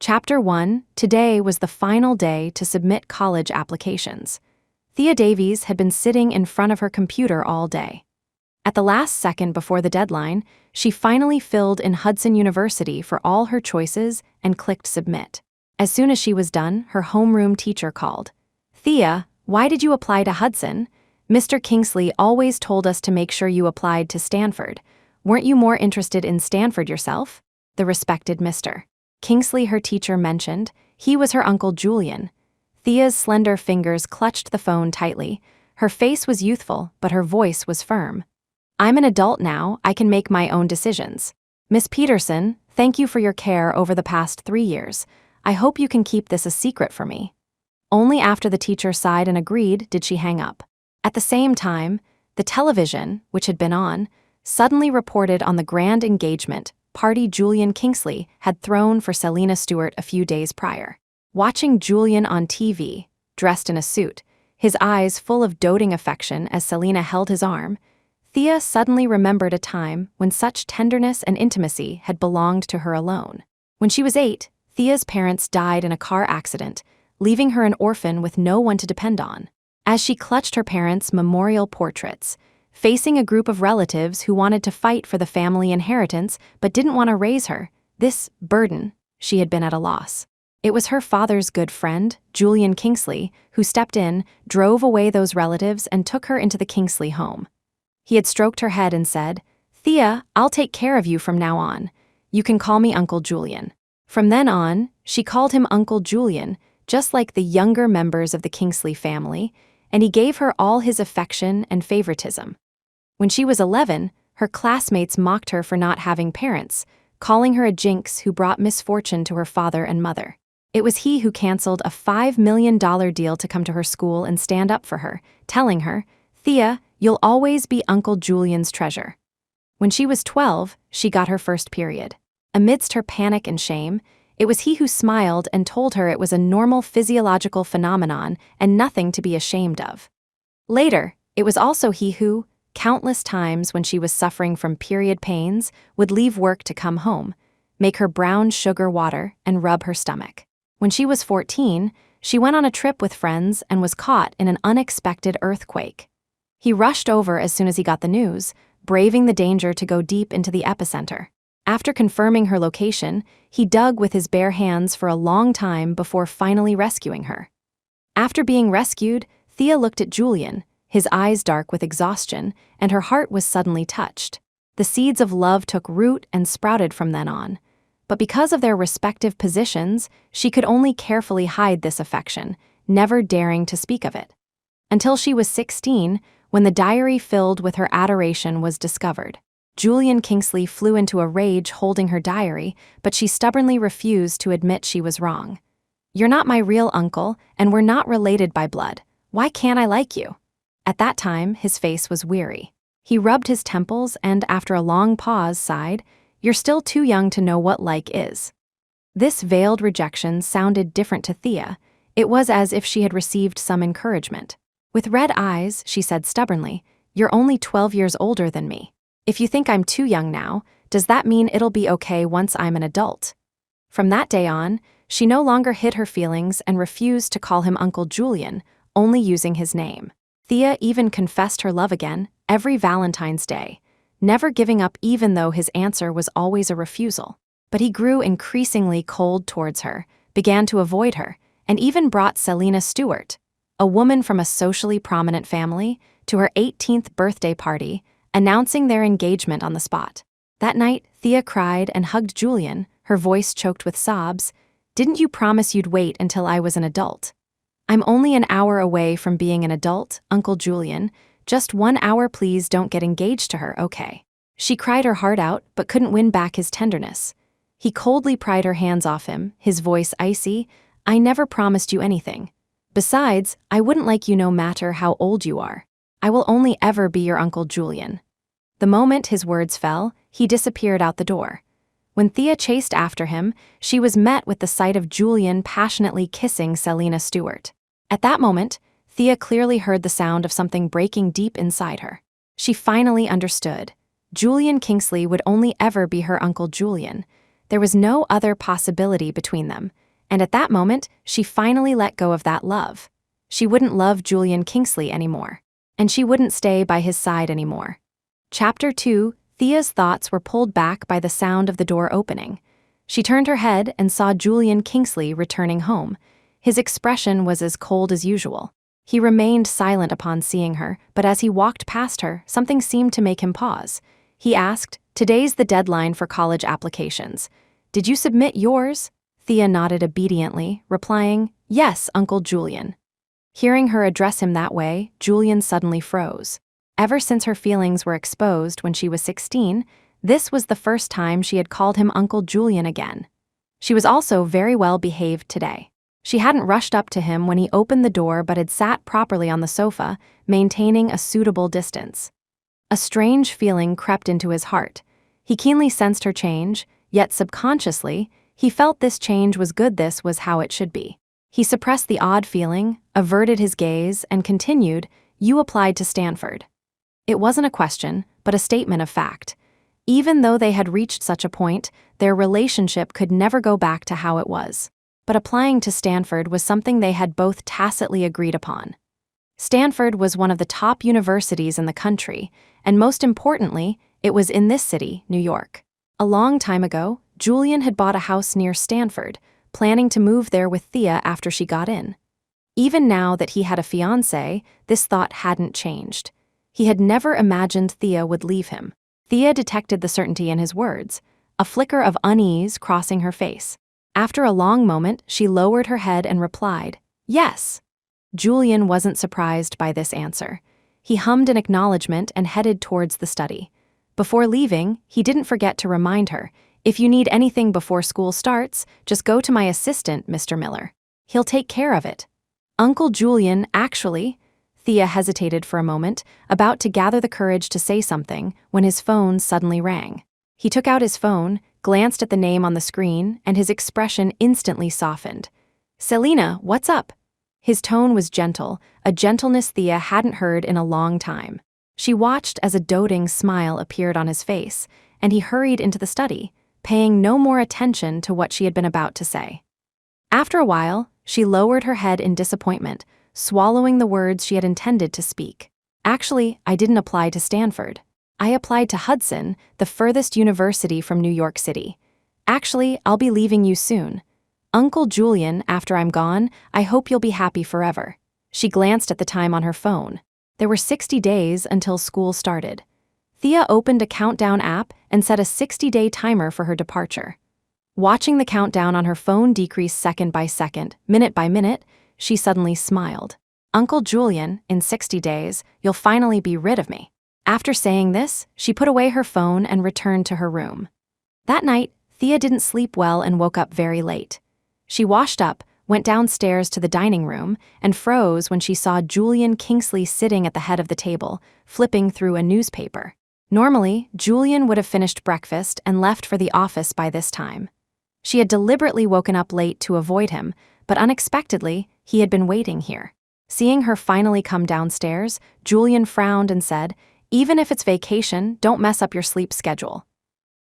Chapter 1. Today was the final day to submit college applications. Thea Davies had been sitting in front of her computer all day. At the last second before the deadline, she finally filled in Hudson University for all her choices and clicked submit. As soon as she was done, her homeroom teacher called. "Thea, why did you apply to Hudson? Mr. Kingsley always told us to make sure you applied to Stanford. Weren't you more interested in Stanford yourself?" The respected Mr. Kingsley, her teacher, mentioned. He was her uncle Julian. Thea's slender fingers clutched the phone tightly. Her face was youthful, but her voice was firm. "I'm an adult now. I can make my own decisions. Miss Peterson, thank you for your care over the past 3 years. I hope you can keep this a secret for me." Only after the teacher sighed and agreed did she hang up. At the same time, the television, which had been on, suddenly reported on the grand engagement party Julian Kingsley had thrown for Selena Stewart a few days prior. Watching Julian on TV, dressed in a suit, his eyes full of doting affection as Selena held his arm, Thea suddenly remembered a time when such tenderness and intimacy had belonged to her alone. When she was 8, Thea's parents died in a car accident, leaving her an orphan with no one to depend on. As she clutched her parents' memorial portraits, facing a group of relatives who wanted to fight for the family inheritance but didn't want to raise her, this burden, she had been at a loss. It was her father's good friend, Julian Kingsley, who stepped in, drove away those relatives, and took her into the Kingsley home. He had stroked her head and said, "Thea, I'll take care of you from now on. You can call me Uncle Julian." From then on, she called him Uncle Julian, just like the younger members of the Kingsley family, and he gave her all his affection and favoritism. When she was 11, her classmates mocked her for not having parents, calling her a jinx who brought misfortune to her father and mother. It was he who canceled a $5 million deal to come to her school and stand up for her, telling her, "Thea, you'll always be Uncle Julian's treasure." When she was 12, she got her first period. Amidst her panic and shame, it was he who smiled and told her it was a normal physiological phenomenon and nothing to be ashamed of. Later, it was also he who, countless times when she was suffering from period pains, would leave work to come home, make her brown sugar water, and rub her stomach. When she was 14, she went on a trip with friends and was caught in an unexpected earthquake. He rushed over as soon as he got the news, braving the danger to go deep into the epicenter. After confirming her location, he dug with his bare hands for a long time before finally rescuing her. After being rescued, Thea looked at Julian, his eyes dark with exhaustion, and her heart was suddenly touched. The seeds of love took root and sprouted from then on. But because of their respective positions, she could only carefully hide this affection, never daring to speak of it. Until she was 16, when the diary filled with her adoration was discovered. Julian Kingsley flew into a rage holding her diary, but she stubbornly refused to admit she was wrong. "You're not my real uncle, and we're not related by blood. Why can't I like you?" At that time, his face was weary. He rubbed his temples and, after a long pause, sighed, "You're still too young to know what like is." This veiled rejection sounded different to Thea. It was as if she had received some encouragement. With red eyes, she said stubbornly, "You're only 12 years older than me. If you think I'm too young now, does that mean it'll be okay once I'm an adult?" From that day on, she no longer hid her feelings and refused to call him Uncle Julian, only using his name. Thea even confessed her love again, every Valentine's Day, never giving up even though his answer was always a refusal. But he grew increasingly cold towards her, began to avoid her, and even brought Selena Stewart, a woman from a socially prominent family, to her 18th birthday party, announcing their engagement on the spot. That night, Thea cried and hugged Julian, her voice choked with sobs. "Didn't you promise you'd wait until I was an adult?" "I'm only an hour away from being an adult, Uncle Julian. Just 1 hour, please don't get engaged to her, okay?" She cried her heart out, but couldn't win back his tenderness. He coldly pried her hands off him, his voice icy. "I never promised you anything. Besides, I wouldn't like you no matter how old you are. I will only ever be your Uncle Julian." The moment his words fell, he disappeared out the door. When Thea chased after him, she was met with the sight of Julian passionately kissing Selena Stewart. At that moment, Thea clearly heard the sound of something breaking deep inside her. She finally understood. Julian Kingsley would only ever be her Uncle Julian. There was no other possibility between them, and at that moment, she finally let go of that love. She wouldn't love Julian Kingsley anymore, and she wouldn't stay by his side anymore. Chapter 2, Thea's thoughts were pulled back by the sound of the door opening. She turned her head and saw Julian Kingsley returning home. His expression was as cold as usual. He remained silent upon seeing her, but as he walked past her, something seemed to make him pause. He asked, "Today's the deadline for college applications. Did you submit yours?" Thea nodded obediently, replying, "Yes, Uncle Julian." Hearing her address him that way, Julian suddenly froze. Ever since her feelings were exposed when she was 16, this was the first time she had called him Uncle Julian again. She was also very well behaved today. She hadn't rushed up to him when he opened the door but had sat properly on the sofa, maintaining a suitable distance. A strange feeling crept into his heart. He keenly sensed her change, yet subconsciously, he felt this change was good. This was how it should be. He suppressed the odd feeling, averted his gaze, and continued, "You applied to Stanford." It wasn't a question, but a statement of fact. Even though they had reached such a point, their relationship could never go back to how it was. But applying to Stanford was something they had both tacitly agreed upon. Stanford was one of the top universities in the country, and most importantly, it was in this city, New York. A long time ago, Julian had bought a house near Stanford, planning to move there with Thea after she got in. Even now that he had a fiancée, this thought hadn't changed. He had never imagined Thea would leave him. Thea detected the certainty in his words, a flicker of unease crossing her face. After a long moment, she lowered her head and replied, "Yes." Julian wasn't surprised by this answer. He hummed an acknowledgement and headed towards the study. Before leaving, he didn't forget to remind her, "If you need anything before school starts, just go to my assistant, Mr. Miller. He'll take care of it." "Uncle Julian, actually," Thea hesitated for a moment, about to gather the courage to say something, when his phone suddenly rang. He took out his phone, glanced at the name on the screen, and his expression instantly softened. "Selena, what's up?" His tone was gentle, a gentleness Thea hadn't heard in a long time. She watched as a doting smile appeared on his face, and he hurried into the study, paying no more attention to what she had been about to say. After a while, she lowered her head in disappointment, swallowing the words she had intended to speak. "Actually, I didn't apply to Stanford. I applied to Hudson, the furthest university from New York City. Actually, I'll be leaving you soon. Uncle Julian, after I'm gone, I hope you'll be happy forever." She glanced at the time on her phone. There were 60 days until school started. Thea opened a countdown app and set a 60-day timer for her departure. Watching the countdown on her phone decrease second by second, minute by minute, she suddenly smiled. "Uncle Julian, in 60 days, you'll finally be rid of me." After saying this, she put away her phone and returned to her room. That night, Thea didn't sleep well and woke up very late. She washed up, went downstairs to the dining room, and froze when she saw Julian Kingsley sitting at the head of the table, flipping through a newspaper. Normally, Julian would have finished breakfast and left for the office by this time. She had deliberately woken up late to avoid him, but unexpectedly, he had been waiting here. Seeing her finally come downstairs, Julian frowned and said, "Even if it's vacation, don't mess up your sleep schedule."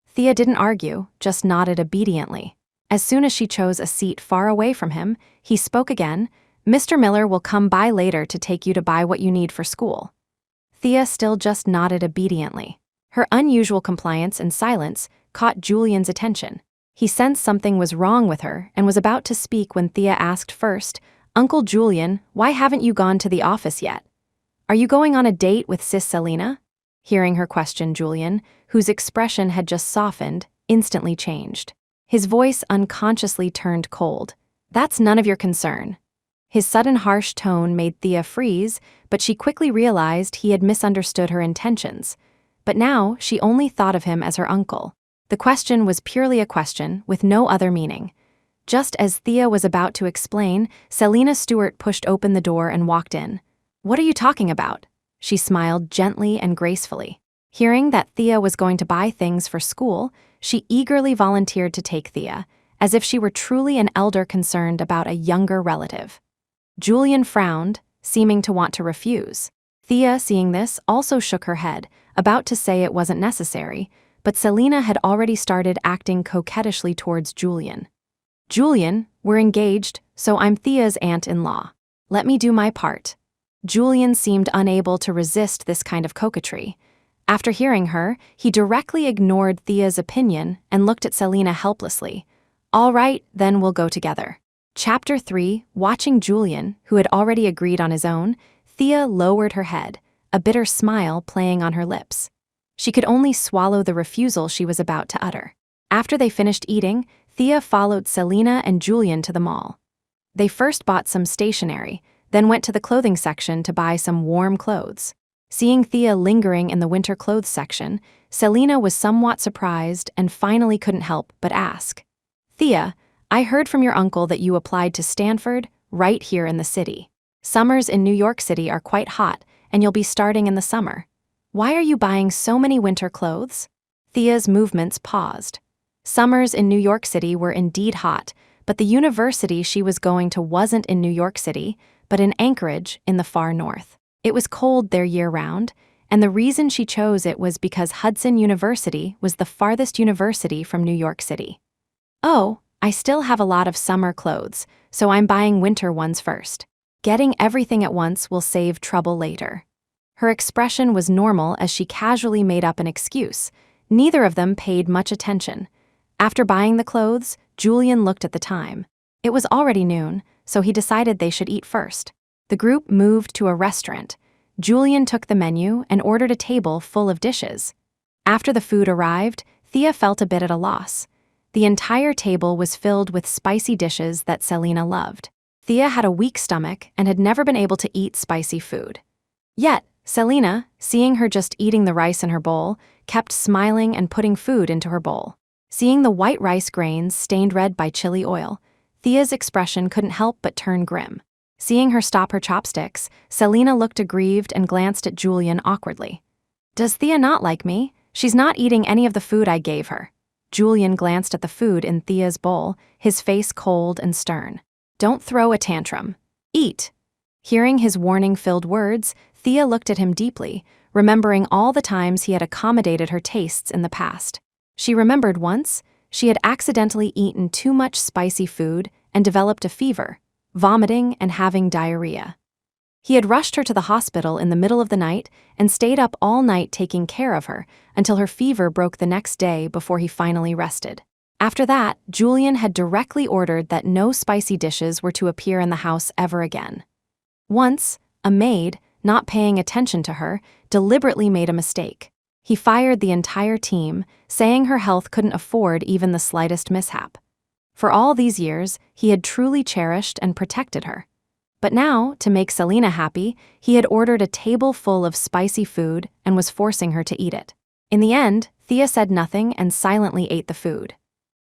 Thea didn't argue, just nodded obediently. As soon as she chose a seat far away from him, he spoke again, "Mr. Miller will come by later to take you to buy what you need for school." Thea still just nodded obediently. Her unusual compliance and silence caught Julian's attention. He sensed something was wrong with her and was about to speak when Thea asked first, "Uncle Julian, why haven't you gone to the office yet? Are you going on a date with Sis Selena?" Hearing her question, Julian, whose expression had just softened, instantly changed. His voice unconsciously turned cold. "That's none of your concern." His sudden harsh tone made Thea freeze, but she quickly realized he had misunderstood her intentions. But now she only thought of him as her uncle. The question was purely a question, with no other meaning. Just as Thea was about to explain, Selena Stewart pushed open the door and walked in. "What are you talking about?" She smiled gently and gracefully. Hearing that Thea was going to buy things for school, she eagerly volunteered to take Thea, as if she were truly an elder concerned about a younger relative. Julian frowned, seeming to want to refuse. Thea, seeing this, also shook her head, about to say it wasn't necessary, but Selena had already started acting coquettishly towards Julian. "Julian, we're engaged, so I'm Thea's aunt-in-law. Let me do my part." Julian seemed unable to resist this kind of coquetry. After hearing her, he directly ignored Thea's opinion and looked at Selena helplessly. "All right, then we'll go together." Chapter 3, watching Julian, who had already agreed on his own, Thea lowered her head, a bitter smile playing on her lips. She could only swallow the refusal she was about to utter. After they finished eating, Thea followed Selena and Julian to the mall. They first bought some stationery, then went to the clothing section to buy some warm clothes. Seeing Thea lingering in the winter clothes section, Selena was somewhat surprised and finally couldn't help but ask, "Thea, I heard from your uncle that you applied to Stanford, right here in the city. Summers in New York City are quite hot, and you'll be starting in the summer. Why are you buying so many winter clothes?" Thea's movements paused. Summers in New York City were indeed hot, but the university she was going to wasn't in New York City, but in Anchorage in the far north. It was cold there year-round, and the reason she chose it was because Hudson University was the farthest university from New York City. "Oh, I still have a lot of summer clothes, so I'm buying winter ones first. Getting everything at once will save trouble later." Her expression was normal as she casually made up an excuse. Neither of them paid much attention. After buying the clothes, Julian looked at the time. It was already noon, so he decided they should eat first. The group moved to a restaurant. Julian took the menu and ordered a table full of dishes. After the food arrived, Thea felt a bit at a loss. The entire table was filled with spicy dishes that Selena loved. Thea had a weak stomach and had never been able to eat spicy food. Yet, Selena, seeing her just eating the rice in her bowl, kept smiling and putting food into her bowl. Seeing the white rice grains stained red by chili oil, Thea's expression couldn't help but turn grim. Seeing her stop her chopsticks, Selena looked aggrieved and glanced at Julian awkwardly. "Does Thea not like me? She's not eating any of the food I gave her." Julian glanced at the food in Thea's bowl, his face cold and stern. "Don't throw a tantrum. Eat." Hearing his warning-filled words, Thea looked at him deeply, remembering all the times he had accommodated her tastes in the past. She remembered once, she had accidentally eaten too much spicy food and developed a fever, vomiting and having diarrhea. He had rushed her to the hospital in the middle of the night and stayed up all night taking care of her until her fever broke the next day before he finally rested. After that, Julian had directly ordered that no spicy dishes were to appear in the house ever again. Once, a maid, not paying attention to her, deliberately made a mistake. He fired the entire team, saying her health couldn't afford even the slightest mishap. For all these years, he had truly cherished and protected her. But now, to make Selena happy, he had ordered a table full of spicy food and was forcing her to eat it. In the end, Thea said nothing and silently ate the food.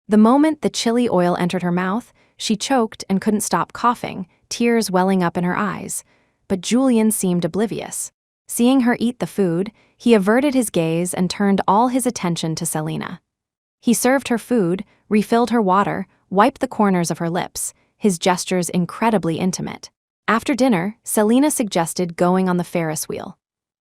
The moment the chili oil entered her mouth, she choked and couldn't stop coughing, tears welling up in her eyes. But Julian seemed oblivious. Seeing her eat the food, he averted his gaze and turned all his attention to Selena. He served her food, refilled her water, wiped the corners of her lips, his gestures incredibly intimate. After dinner, Selena suggested going on the Ferris wheel.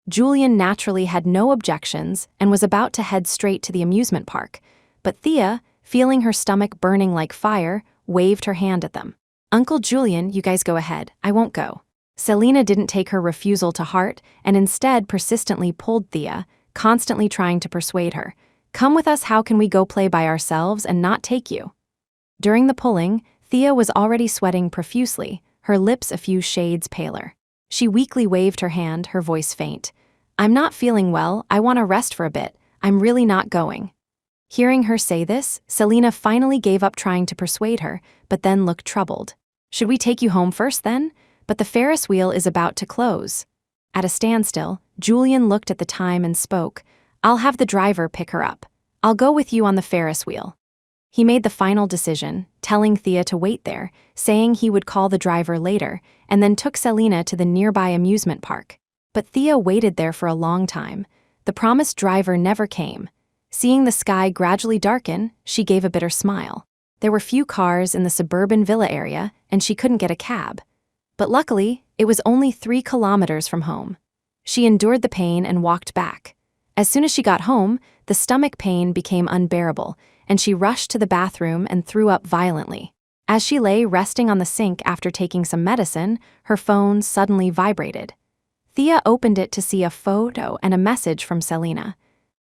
Julian naturally had no objections and was about to head straight to the amusement park, but Thea, feeling her stomach burning like fire, waved her hand at them. "Uncle Julian, you guys go ahead, I won't go." Selena didn't take her refusal to heart and instead persistently pulled Thea, constantly trying to persuade her. "Come with us, how can we go play by ourselves and not take you?" During the pulling, Thea was already sweating profusely, her lips a few shades paler. She weakly waved her hand, her voice faint. "I'm not feeling well, I want to rest for a bit, I'm really not going." Hearing her say this, Selena finally gave up trying to persuade her, but then looked troubled. "Should we take you home first then? But the Ferris wheel is about to close." At a standstill, Julian looked at the time and spoke. "I'll have the driver pick her up. I'll go with you on the Ferris wheel." He made the final decision, telling Thea to wait there, saying he would call the driver later, and then took Selena to the nearby amusement park. But Thea waited there for a long time. The promised driver never came. Seeing the sky gradually darken, she gave a bitter smile. There were few cars in the suburban villa area, and she couldn't get a cab. But luckily, it was only 3 kilometers from home. She endured the pain and walked back. As soon as she got home, the stomach pain became unbearable, and she rushed to the bathroom and threw up violently. As she lay resting on the sink after taking some medicine, her phone suddenly vibrated. Thea opened it to see a photo and a message from Selena.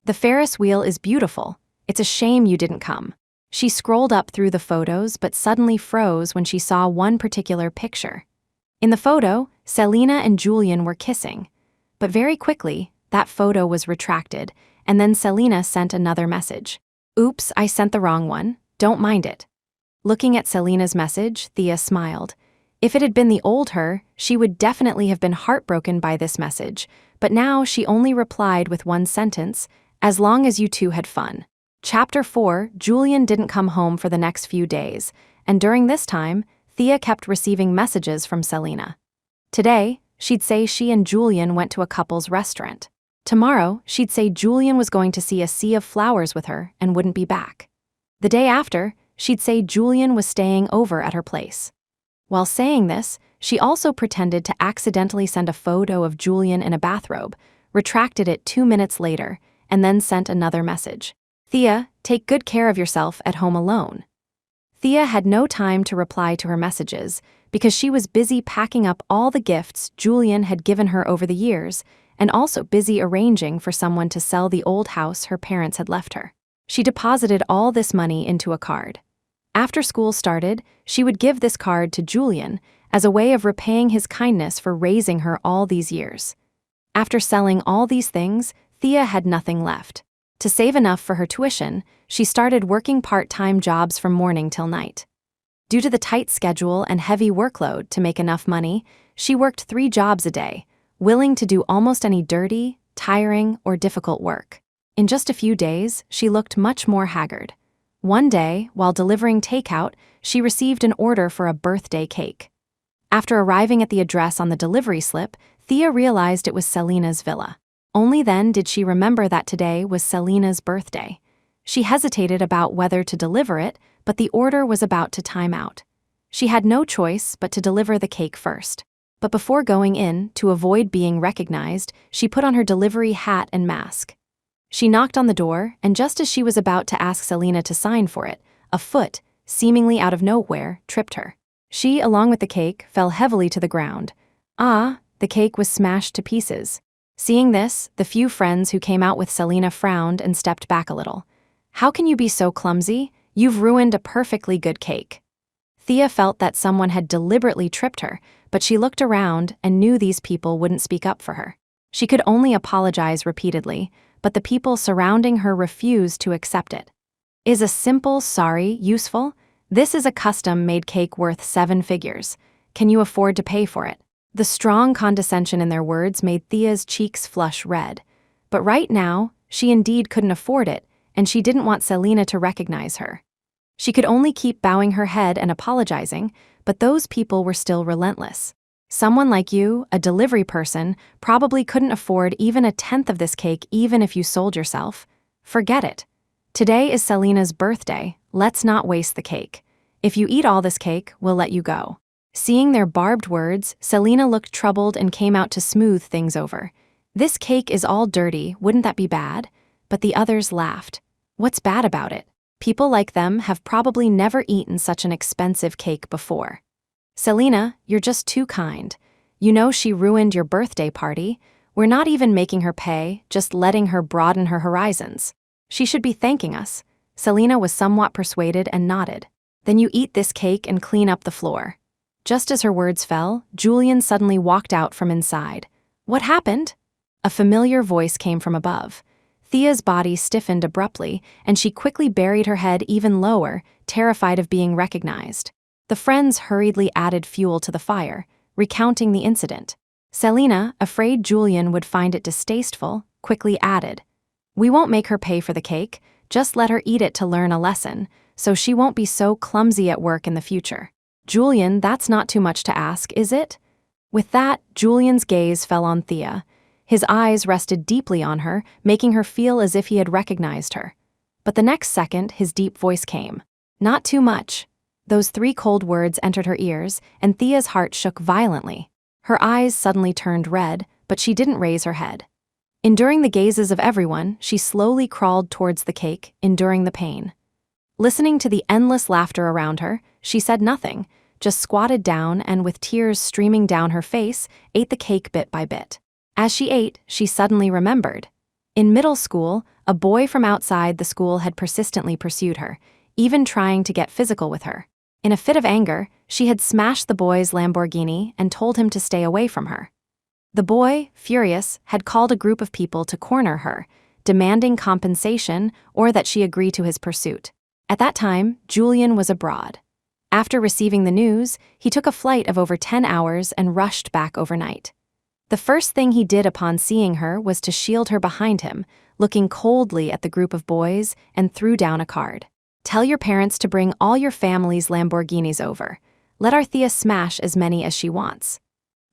"The Ferris wheel is beautiful. It's a shame you didn't come." She scrolled up through the photos but suddenly froze when she saw one particular picture. In the photo, Selena and Julian were kissing. But very quickly, that photo was retracted, and then Selena sent another message. "Oops, I sent the wrong one. Don't mind it." Looking at Selena's message, Thea smiled. If it had been the old her, she would definitely have been heartbroken by this message, but now she only replied with one sentence, "As long as you two had fun." Chapter 4, Julian didn't come home for the next few days, and during this time, Thea kept receiving messages from Selena. Today, she'd say she and Julian went to a couple's restaurant. Tomorrow, she'd say Julian was going to see a sea of flowers with her and wouldn't be back. The day after, she'd say Julian was staying over at her place. While saying this, she also pretended to accidentally send a photo of Julian in a bathrobe, retracted it 2 minutes later, and then sent another message. "Thea, take good care of yourself at home alone." Thea had no time to reply to her messages because she was busy packing up all the gifts Julian had given her over the years and also busy arranging for someone to sell the old house her parents had left her. She deposited all this money into a card. After school started, she would give this card to Julian as a way of repaying his kindness for raising her all these years. After selling all these things, Thea had nothing left. To save enough for her tuition, she started working part-time jobs from morning till night. Due to the tight schedule and heavy workload to make enough money, she worked 3 jobs a day, willing to do almost any dirty, tiring, or difficult work. In just a few days, she looked much more haggard. One day, while delivering takeout, she received an order for a birthday cake. After arriving at the address on the delivery slip, Thea realized it was Selena's villa. Only then did she remember that today was Selena's birthday. She hesitated about whether to deliver it, but the order was about to time out. She had no choice but to deliver the cake first. But before going in, to avoid being recognized, she put on her delivery hat and mask. She knocked on the door, and just as she was about to ask Selena to sign for it, a foot, seemingly out of nowhere, tripped her. She, along with the cake, fell heavily to the ground. The cake was smashed to pieces. Seeing this, the few friends who came out with Selena frowned and stepped back a little. "How can you be so clumsy? You've ruined a perfectly good cake." Thea felt that someone had deliberately tripped her, but she looked around and knew these people wouldn't speak up for her. She could only apologize repeatedly, but the people surrounding her refused to accept it. Is a simple sorry useful? This is a custom-made cake worth 7 figures. Can you afford to pay for it? The strong condescension in their words made Thea's cheeks flush red. But right now, she indeed couldn't afford it, and she didn't want Selena to recognize her. She could only keep bowing her head and apologizing, but those people were still relentless. Someone like you, a delivery person, probably couldn't afford even a tenth of this cake even if you sold yourself. Forget it. Today is Selena's birthday. Let's not waste the cake. If you eat all this cake, we'll let you go. Seeing their barbed words, Selena looked troubled and came out to smooth things over. This cake is all dirty, wouldn't that be bad? But the others laughed. What's bad about it? People like them have probably never eaten such an expensive cake before. Selena, you're just too kind. You know she ruined your birthday party. We're not even making her pay, just letting her broaden her horizons. She should be thanking us. Selena was somewhat persuaded and nodded. Then you eat this cake and clean up the floor. Just as her words fell, Julian suddenly walked out from inside. What happened? A familiar voice came from above. Thea's body stiffened abruptly, and she quickly buried her head even lower, terrified of being recognized. The friends hurriedly added fuel to the fire, recounting the incident. Selena, afraid Julian would find it distasteful, quickly added, "We won't make her pay for the cake, just let her eat it to learn a lesson, so she won't be so clumsy at work in the future." Julian, that's not too much to ask, is it? With that, Julian's gaze fell on Thea. His eyes rested deeply on her, making her feel as if he had recognized her. But the next second, his deep voice came. Not too much. Those 3 cold words entered her ears, and Thea's heart shook violently. Her eyes suddenly turned red, but she didn't raise her head. Enduring the gazes of everyone, she slowly crawled towards the cake, enduring the pain. Listening to the endless laughter around her, she said nothing, just squatted down and, with tears streaming down her face, ate the cake bit by bit. As she ate, she suddenly remembered. In middle school, a boy from outside the school had persistently pursued her, even trying to get physical with her. In a fit of anger, she had smashed the boy's Lamborghini and told him to stay away from her. The boy, furious, had called a group of people to corner her, demanding compensation or that she agree to his pursuit. At that time, Julian was abroad. After receiving the news, he took a flight of over 10 hours and rushed back overnight. The first thing he did upon seeing her was to shield her behind him, looking coldly at the group of boys, and threw down a card. "Tell your parents to bring all your family's Lamborghinis over. Let our Thea smash as many as she wants."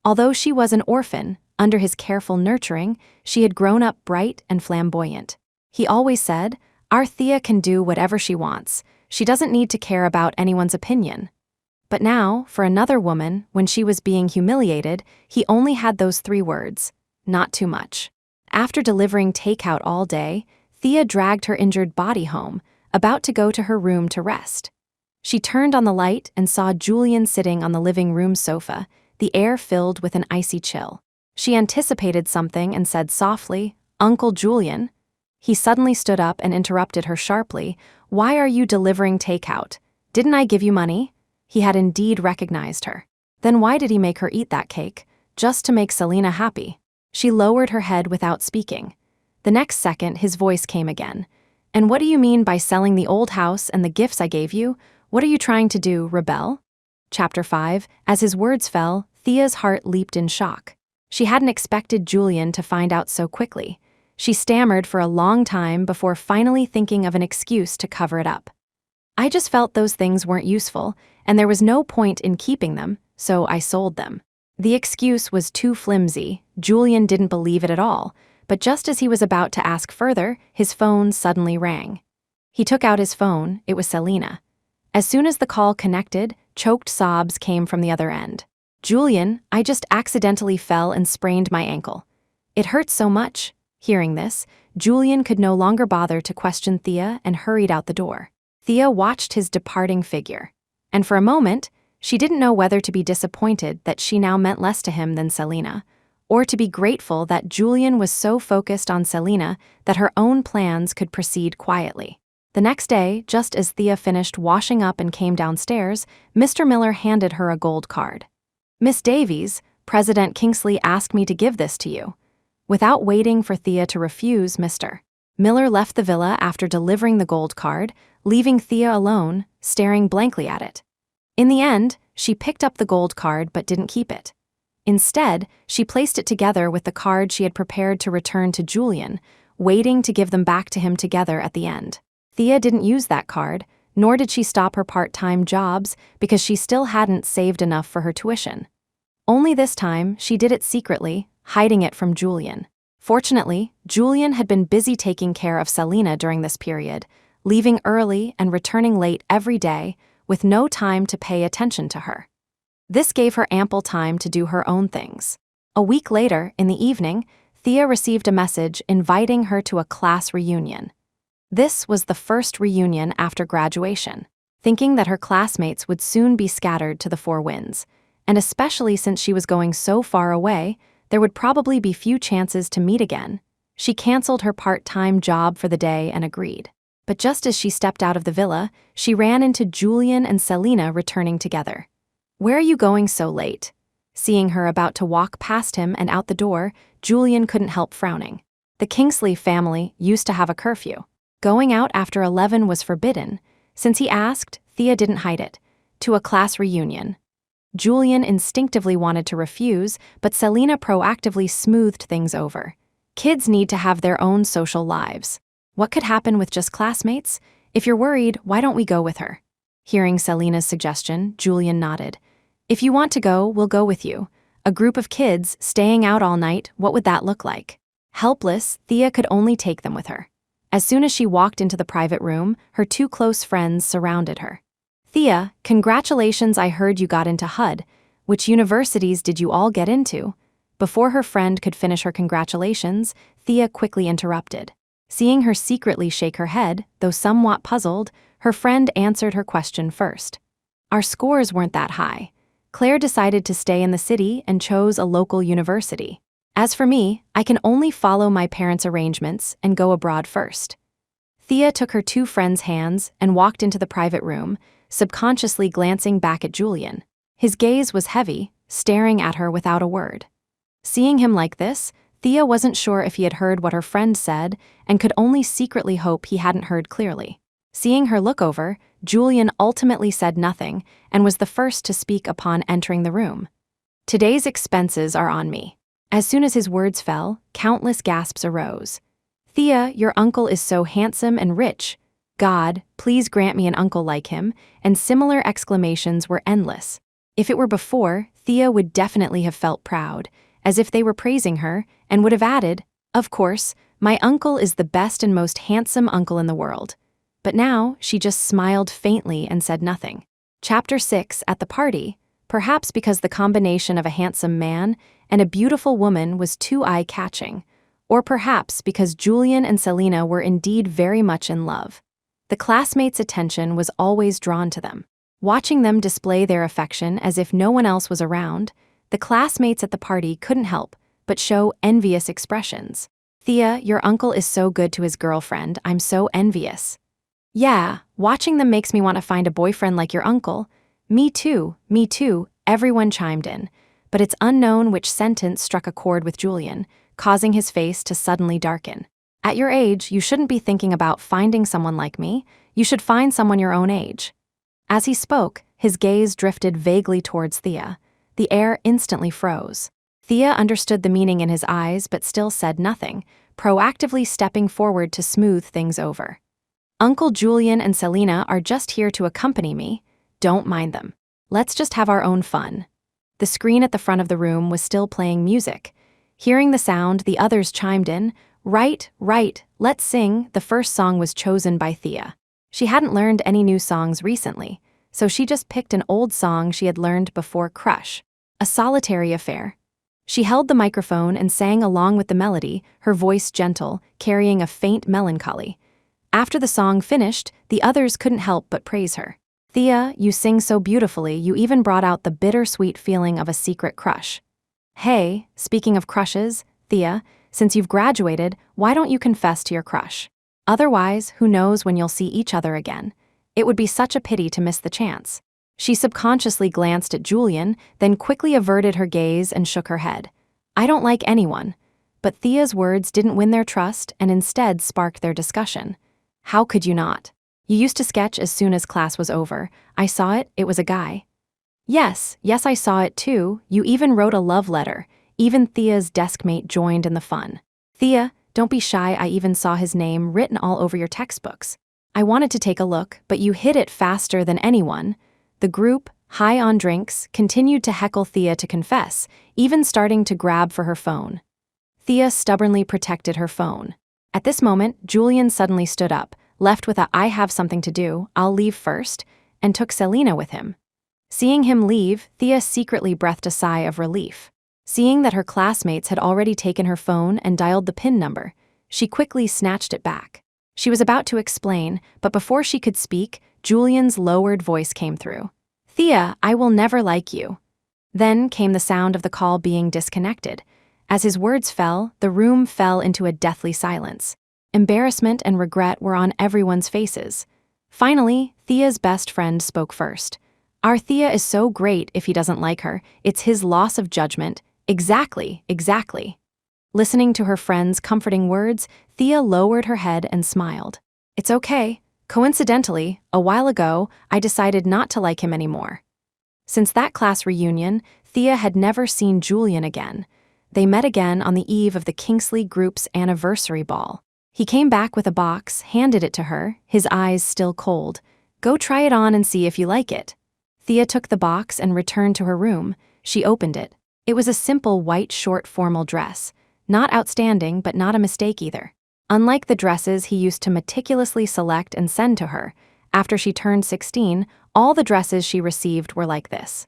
Although she was an orphan, under his careful nurturing, she had grown up bright and flamboyant. He always said, "Our Thea can do whatever she wants. She doesn't need to care about anyone's opinion." But now, for another woman, when she was being humiliated, he only had those 3 words: not too much. After delivering takeout all day, Thea dragged her injured body home, about to go to her room to rest. She turned on the light and saw Julian sitting on the living room sofa, the air filled with an icy chill. She anticipated something and said softly, "Uncle Julian." He suddenly stood up and interrupted her sharply. "Why are you delivering takeout? Didn't I give you money?" He had indeed recognized her. Then why did he make her eat that cake? Just to make Selena happy. She lowered her head without speaking. The next second, his voice came again. "And what do you mean by selling the old house and the gifts I gave you? What are you trying to do, rebel?" Chapter 5. As his words fell, Thea's heart leaped in shock. She hadn't expected Julian to find out so quickly. She stammered for a long time before finally thinking of an excuse to cover it up. "I just felt those things weren't useful, and there was no point in keeping them, so I sold them." The excuse was too flimsy. Julian didn't believe it at all, but just as he was about to ask further, his phone suddenly rang. He took out his phone. It was Selena. As soon as the call connected, choked sobs came from the other end. "Julian, I just accidentally fell and sprained my ankle. It hurts so much." Hearing this, Julian could no longer bother to question Thea and hurried out the door. Thea watched his departing figure. And for a moment, she didn't know whether to be disappointed that she now meant less to him than Selena, or to be grateful that Julian was so focused on Selena that her own plans could proceed quietly. The next day, just as Thea finished washing up and came downstairs, Mr. Miller handed her a gold card. "Miss Davies, President Kingsley asked me to give this to you." Without waiting for Thea to refuse, Mr. Miller left the villa after delivering the gold card, leaving Thea alone, staring blankly at it. In the end, she picked up the gold card but didn't keep it. Instead, she placed it together with the card she had prepared to return to Julian, waiting to give them back to him together at the end. Thea didn't use that card, nor did she stop her part-time jobs because she still hadn't saved enough for her tuition. Only this time, she did it secretly, hiding it from Julian. Fortunately, Julian had been busy taking care of Selena during this period, leaving early and returning late every day, with no time to pay attention to her. This gave her ample time to do her own things. A week later, in the evening, Thea received a message inviting her to a class reunion. This was the first reunion after graduation. Thinking that her classmates would soon be scattered to the 4 winds, and especially since she was going so far away, there would probably be few chances to meet again, she canceled her part-time job for the day and agreed. But just as she stepped out of the villa, she ran into Julian and Selena returning together. "Where are you going so late?" Seeing her about to walk past him and out the door, Julian couldn't help frowning. The Kingsley family used to have a curfew. Going out after 11 was forbidden. Since he asked, Thea didn't hide it. To a class reunion. Julian instinctively wanted to refuse, but Selena proactively smoothed things over. Kids need to have their own social lives. What could happen with just classmates? If you're worried, why don't we go with her? Hearing Selena's suggestion, Julian nodded. If you want to go, we'll go with you. A group of kids staying out all night, what would that look like? Helpless, Thea could only take them with her. As soon as she walked into the private room, her 2 close friends surrounded her. Thea, congratulations, I heard you got into HUD. Which universities did you all get into? Before her friend could finish her congratulations, Thea quickly interrupted. Seeing her secretly shake her head, though somewhat puzzled, her friend answered her question first. Our scores weren't that high. Claire decided to stay in the city and chose a local university. As for me, I can only follow my parents' arrangements and go abroad first. Thea took her two friends' hands and walked into the private room, subconsciously glancing back at Julian. His gaze was heavy, staring at her without a word. Seeing him like this, Thea wasn't sure if he had heard what her friend said and could only secretly hope he hadn't heard clearly. Seeing her look over, Julian ultimately said nothing and was the first to speak upon entering the room. Today's expenses are on me. As soon as his words fell, countless gasps arose. Thea, your uncle is so handsome and rich. God, please grant me an uncle like him, and similar exclamations were endless. If it were before, Thea would definitely have felt proud, as if they were praising her, and would have added, of course, my uncle is the best and most handsome uncle in the world. But now, she just smiled faintly and said nothing. Chapter 6 At the party, perhaps because the combination of a handsome man and a beautiful woman was too eye-catching, or perhaps because Julian and Selena were indeed very much in love. The classmates' attention was always drawn to them. Watching them display their affection as if no one else was around, the classmates at the party couldn't help but show envious expressions. Thea, your uncle is so good to his girlfriend, I'm so envious. Yeah, watching them makes me want to find a boyfriend like your uncle. Me too, everyone chimed in. But it's unknown which sentence struck a chord with Julian, causing his face to suddenly darken. At your age, you shouldn't be thinking about finding someone like me. You should find someone your own age. As he spoke, his gaze drifted vaguely towards Thea. The air instantly froze. Thea understood the meaning in his eyes but still said nothing, proactively stepping forward to smooth things over. Uncle Julian and Selena are just here to accompany me. Don't mind them. Let's just have our own fun. The screen at the front of the room was still playing music. Hearing the sound, the others chimed in. Right, let's sing. The first song was chosen by Thea. She hadn't learned any new songs recently, so she just picked an old song she had learned before Crush, A Solitary Affair. She held the microphone and sang along with the melody, her voice gentle, carrying a faint melancholy. After the song finished, the others couldn't help but praise her. Thea, you sing so beautifully, you even brought out the bittersweet feeling of a secret crush. Hey, speaking of crushes, Thea, since you've graduated, why don't you confess to your crush? Otherwise, who knows when you'll see each other again? It would be such a pity to miss the chance. She subconsciously glanced at Julian, then quickly averted her gaze and shook her head. I don't like anyone. But Thea's words didn't win their trust and instead sparked their discussion. How could you not? You used to sketch as soon as class was over. I saw it, it was a guy. Yes, I saw it too. You even wrote a love letter. Even Thea's deskmate joined in the fun. Thea, don't be shy, I even saw his name written all over your textbooks. I wanted to take a look, but you hid it faster than anyone. The group, high on drinks, continued to heckle Thea to confess, even starting to grab for her phone. Thea stubbornly protected her phone. At this moment, Julian suddenly stood up, left with a I have something to do, I'll leave first, and took Selena with him. Seeing him leave, Thea secretly breathed a sigh of relief. Seeing that her classmates had already taken her phone and dialed the PIN number, she quickly snatched it back. She was about to explain, but before she could speak, Julian's lowered voice came through. Thea, I will never like you. Then came the sound of the call being disconnected. As his words fell, the room fell into a deathly silence. Embarrassment and regret were on everyone's faces. Finally, Thea's best friend spoke first. Our Thea is so great if he doesn't like her, it's his loss of judgment. Exactly. Listening to her friend's comforting words, Thea lowered her head and smiled. It's okay. Coincidentally, a while ago, I decided not to like him anymore. Since that class reunion, Thea had never seen Julian again. They met again on the eve of the Kingsley group's anniversary ball. He came back with a box, handed it to her, his eyes still cold. Go try it on and see if you like it. Thea took the box and returned to her room. She opened it. It was a simple white short formal dress. Not outstanding, but not a mistake either. Unlike the dresses he used to meticulously select and send to her, after she turned 16, all the dresses she received were like this.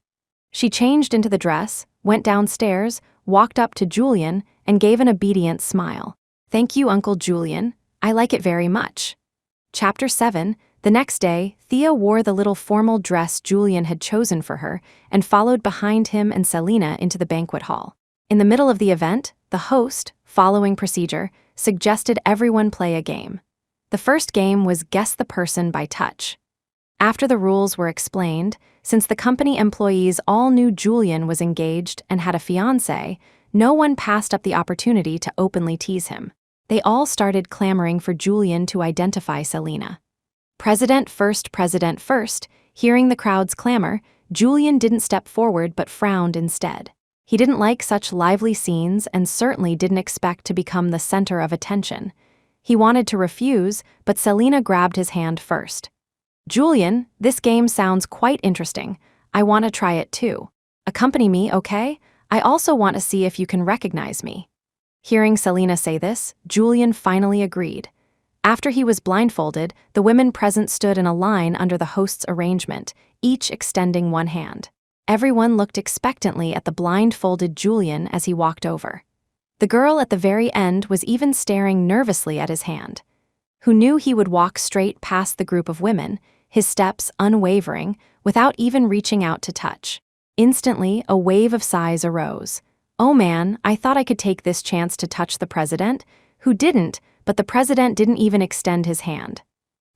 She changed into the dress, went downstairs, walked up to Julian and gave an obedient smile. "Thank you, Uncle Julian. I like it very much." Chapter 7. The next day, Thea wore the little formal dress Julian had chosen for her and followed behind him and Selena into the banquet hall. In the middle of the event, the host, following procedure, suggested everyone play a game. The first game was Guess the Person by Touch. After the rules were explained, since the company employees all knew Julian was engaged and had a fiancée, no one passed up the opportunity to openly tease him. They all started clamoring for Julian to identify Selena. President first, President first. Hearing the crowd's clamor, Julian didn't step forward but frowned instead. He didn't like such lively scenes and certainly didn't expect to become the center of attention. He wanted to refuse, but Selena grabbed his hand first. "Julian, this game sounds quite interesting. I want to try it too. Accompany me, okay? I also want to see if you can recognize me." Hearing Selena say this, Julian finally agreed. After he was blindfolded, the women present stood in a line under the host's arrangement, each extending one hand. Everyone looked expectantly at the blindfolded Julian as he walked over. The girl at the very end was even staring nervously at his hand. Who knew he would walk straight past the group of women, his steps unwavering, without even reaching out to touch. Instantly, a wave of sighs arose. "Oh man, I thought I could take this chance to touch the president," who didn't, but the president didn't even extend his hand.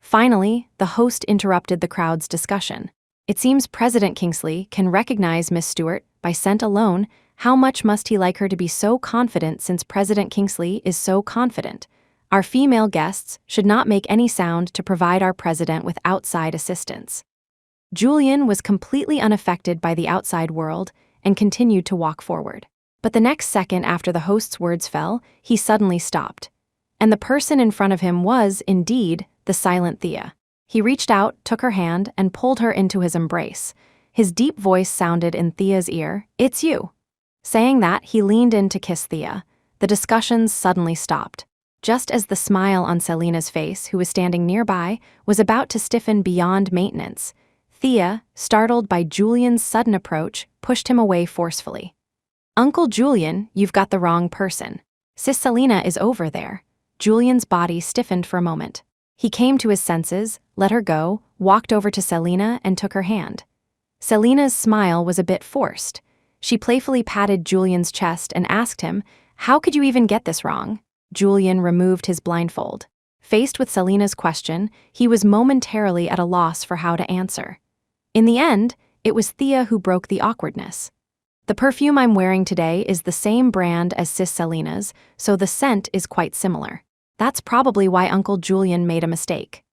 Finally, the host interrupted the crowd's discussion. "It seems President Kingsley can recognize Miss Stewart by scent alone. How much must he like her to be so confident since President Kingsley is so confident? Our female guests should not make any sound to provide our president with outside assistance." Julian was completely unaffected by the outside world and continued to walk forward. But the next second after the host's words fell, he suddenly stopped. And the person in front of him was, indeed, the silent Thea. He reached out, took her hand, and pulled her into his embrace. His deep voice sounded in Thea's ear, "It's you." Saying that, he leaned in to kiss Thea. The discussions suddenly stopped. Just as the smile on Selena's face, who was standing nearby, was about to stiffen beyond maintenance, Thea, startled by Julian's sudden approach, pushed him away forcefully. "Uncle Julian, you've got the wrong person. Sis Selena is over there." Julian's body stiffened for a moment. He came to his senses, let her go, walked over to Selena and took her hand. Selena's smile was a bit forced. She playfully patted Julian's chest and asked him, "How could you even get this wrong?" Julian removed his blindfold. Faced with Selena's question, he was momentarily at a loss for how to answer. In the end, it was Thea who broke the awkwardness. "The perfume I'm wearing today is the same brand as Sis Selena's, so the scent is quite similar. That's probably why Uncle Julian made a mistake."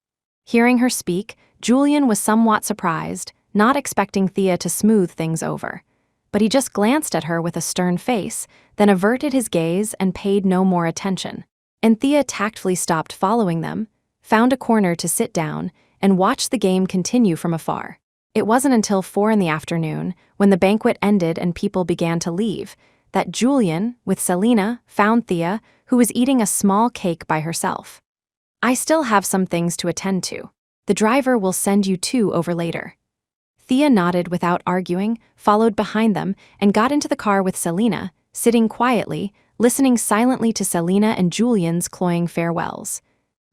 Hearing her speak, Julian was somewhat surprised, not expecting Thea to smooth things over. But he just glanced at her with a stern face, then averted his gaze and paid no more attention. And Thea tactfully stopped following them, found a corner to sit down, and watched the game continue from afar. It wasn't until 4 in the afternoon, when the banquet ended and people began to leave, that Julian, with Selena, found Thea, who was eating a small cake by herself. "I still have some things to attend to. The driver will send you 2 over later." Thea nodded without arguing, followed behind them, and got into the car with Selena, sitting quietly, listening silently to Selena and Julian's cloying farewells.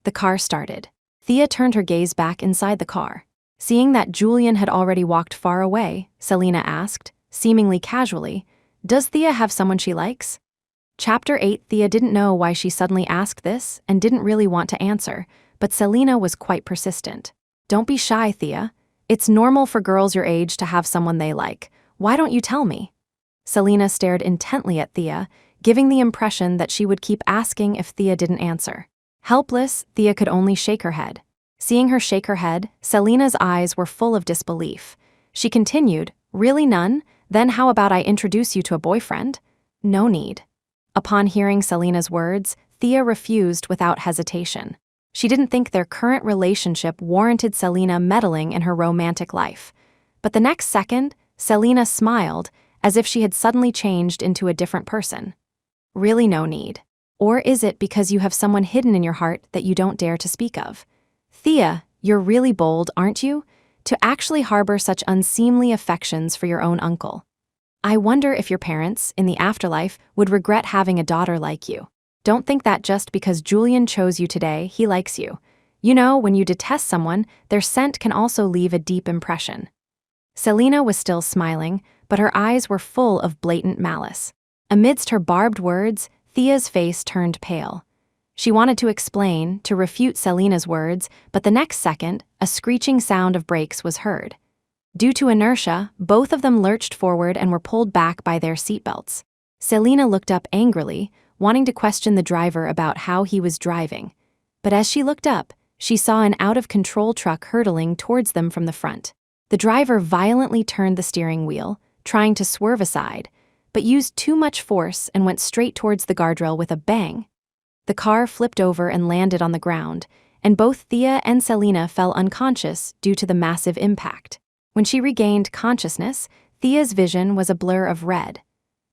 The car started. Thea turned her gaze back inside the car. Seeing that Julian had already walked far away, Selena asked, seemingly casually, "Does Thea have someone she likes?" Chapter 8. Thea didn't know why she suddenly asked this and didn't really want to answer, but Selena was quite persistent. "Don't be shy, Thea. It's normal for girls your age to have someone they like. Why don't you tell me?" Selena stared intently at Thea, giving the impression that she would keep asking if Thea didn't answer. Helpless, Thea could only shake her head. Seeing her shake her head, Selena's eyes were full of disbelief. She continued, "Really none? Then how about I introduce you to a boyfriend?" "No need." Upon hearing Selena's words, Thea refused without hesitation. She didn't think their current relationship warranted Selena meddling in her romantic life. But the next second, Selena smiled, as if she had suddenly changed into a different person. "Really no need. Or is it because you have someone hidden in your heart that you don't dare to speak of? Thea, you're really bold, aren't you? To actually harbor such unseemly affections for your own uncle." I wonder if your parents, in the afterlife, would regret having a daughter like you. Don't think that just because Julian chose you today, he likes you. You know, when you detest someone, their scent can also leave a deep impression. Selena was still smiling, but her eyes were full of blatant malice. Amidst her barbed words, Thea's face turned pale. She wanted to explain, to refute Selena's words, but the next second, a screeching sound of brakes was heard. Due to inertia, both of them lurched forward and were pulled back by their seatbelts. Selena looked up angrily, wanting to question the driver about how he was driving. But as she looked up, she saw an out-of-control truck hurtling towards them from the front. The driver violently turned the steering wheel, trying to swerve aside, but used too much force and went straight towards the guardrail with a bang. The car flipped over and landed on the ground, and both Thea and Selena fell unconscious due to the massive impact. When she regained consciousness, Thea's vision was a blur of red.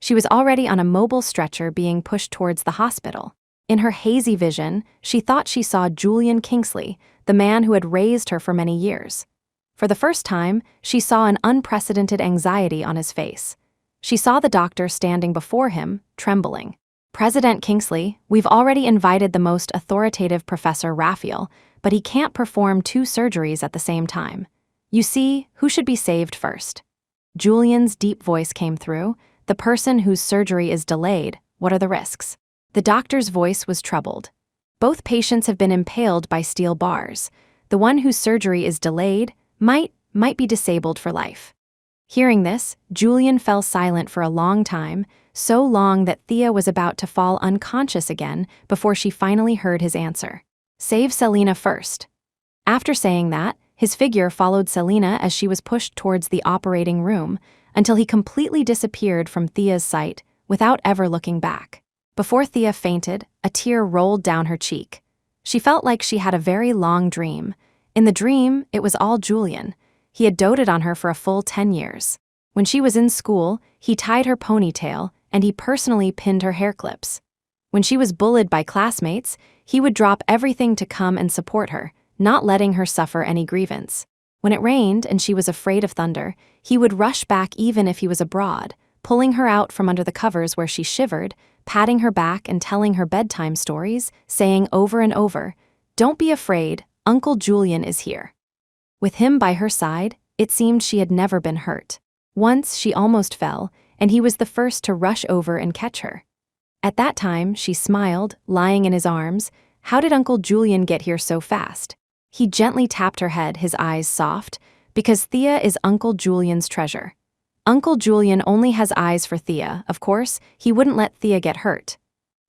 She was already on a mobile stretcher being pushed towards the hospital. In her hazy vision, she thought she saw Julian Kingsley, the man who had raised her for many years. For the first time, she saw an unprecedented anxiety on his face. She saw the doctor standing before him, trembling. "President Kingsley, we've already invited the most authoritative Professor Raphael, but he can't perform 2 surgeries at the same time. You see, who should be saved first?" Julian's deep voice came through. "The person whose surgery is delayed, what are the risks?" The doctor's voice was troubled. "Both patients have been impaled by steel bars. The one whose surgery is delayed might be disabled for life." Hearing this, Julian fell silent for a long time, so long that Thea was about to fall unconscious again before she finally heard his answer. "Save Selena first." After saying that, his figure followed Selena as she was pushed towards the operating room until he completely disappeared from Thea's sight without ever looking back. Before Thea fainted, a tear rolled down her cheek. She felt like she had a very long dream. In the dream, it was all Julian. He had doted on her for a full 10 years. When she was in school, he tied her ponytail and he personally pinned her hair clips. When she was bullied by classmates, he would drop everything to come and support her, not letting her suffer any grievance. When it rained and she was afraid of thunder, he would rush back even if he was abroad, pulling her out from under the covers where she shivered, patting her back and telling her bedtime stories, saying over and over, "Don't be afraid, Uncle Julian is here." With him by her side, it seemed she had never been hurt. Once she almost fell, and he was the first to rush over and catch her. At that time, she smiled, lying in his arms. How did Uncle Julian get here so fast? He gently tapped her head, his eyes soft, because Thea is Uncle Julian's treasure. Uncle Julian only has eyes for Thea, of course, he wouldn't let Thea get hurt.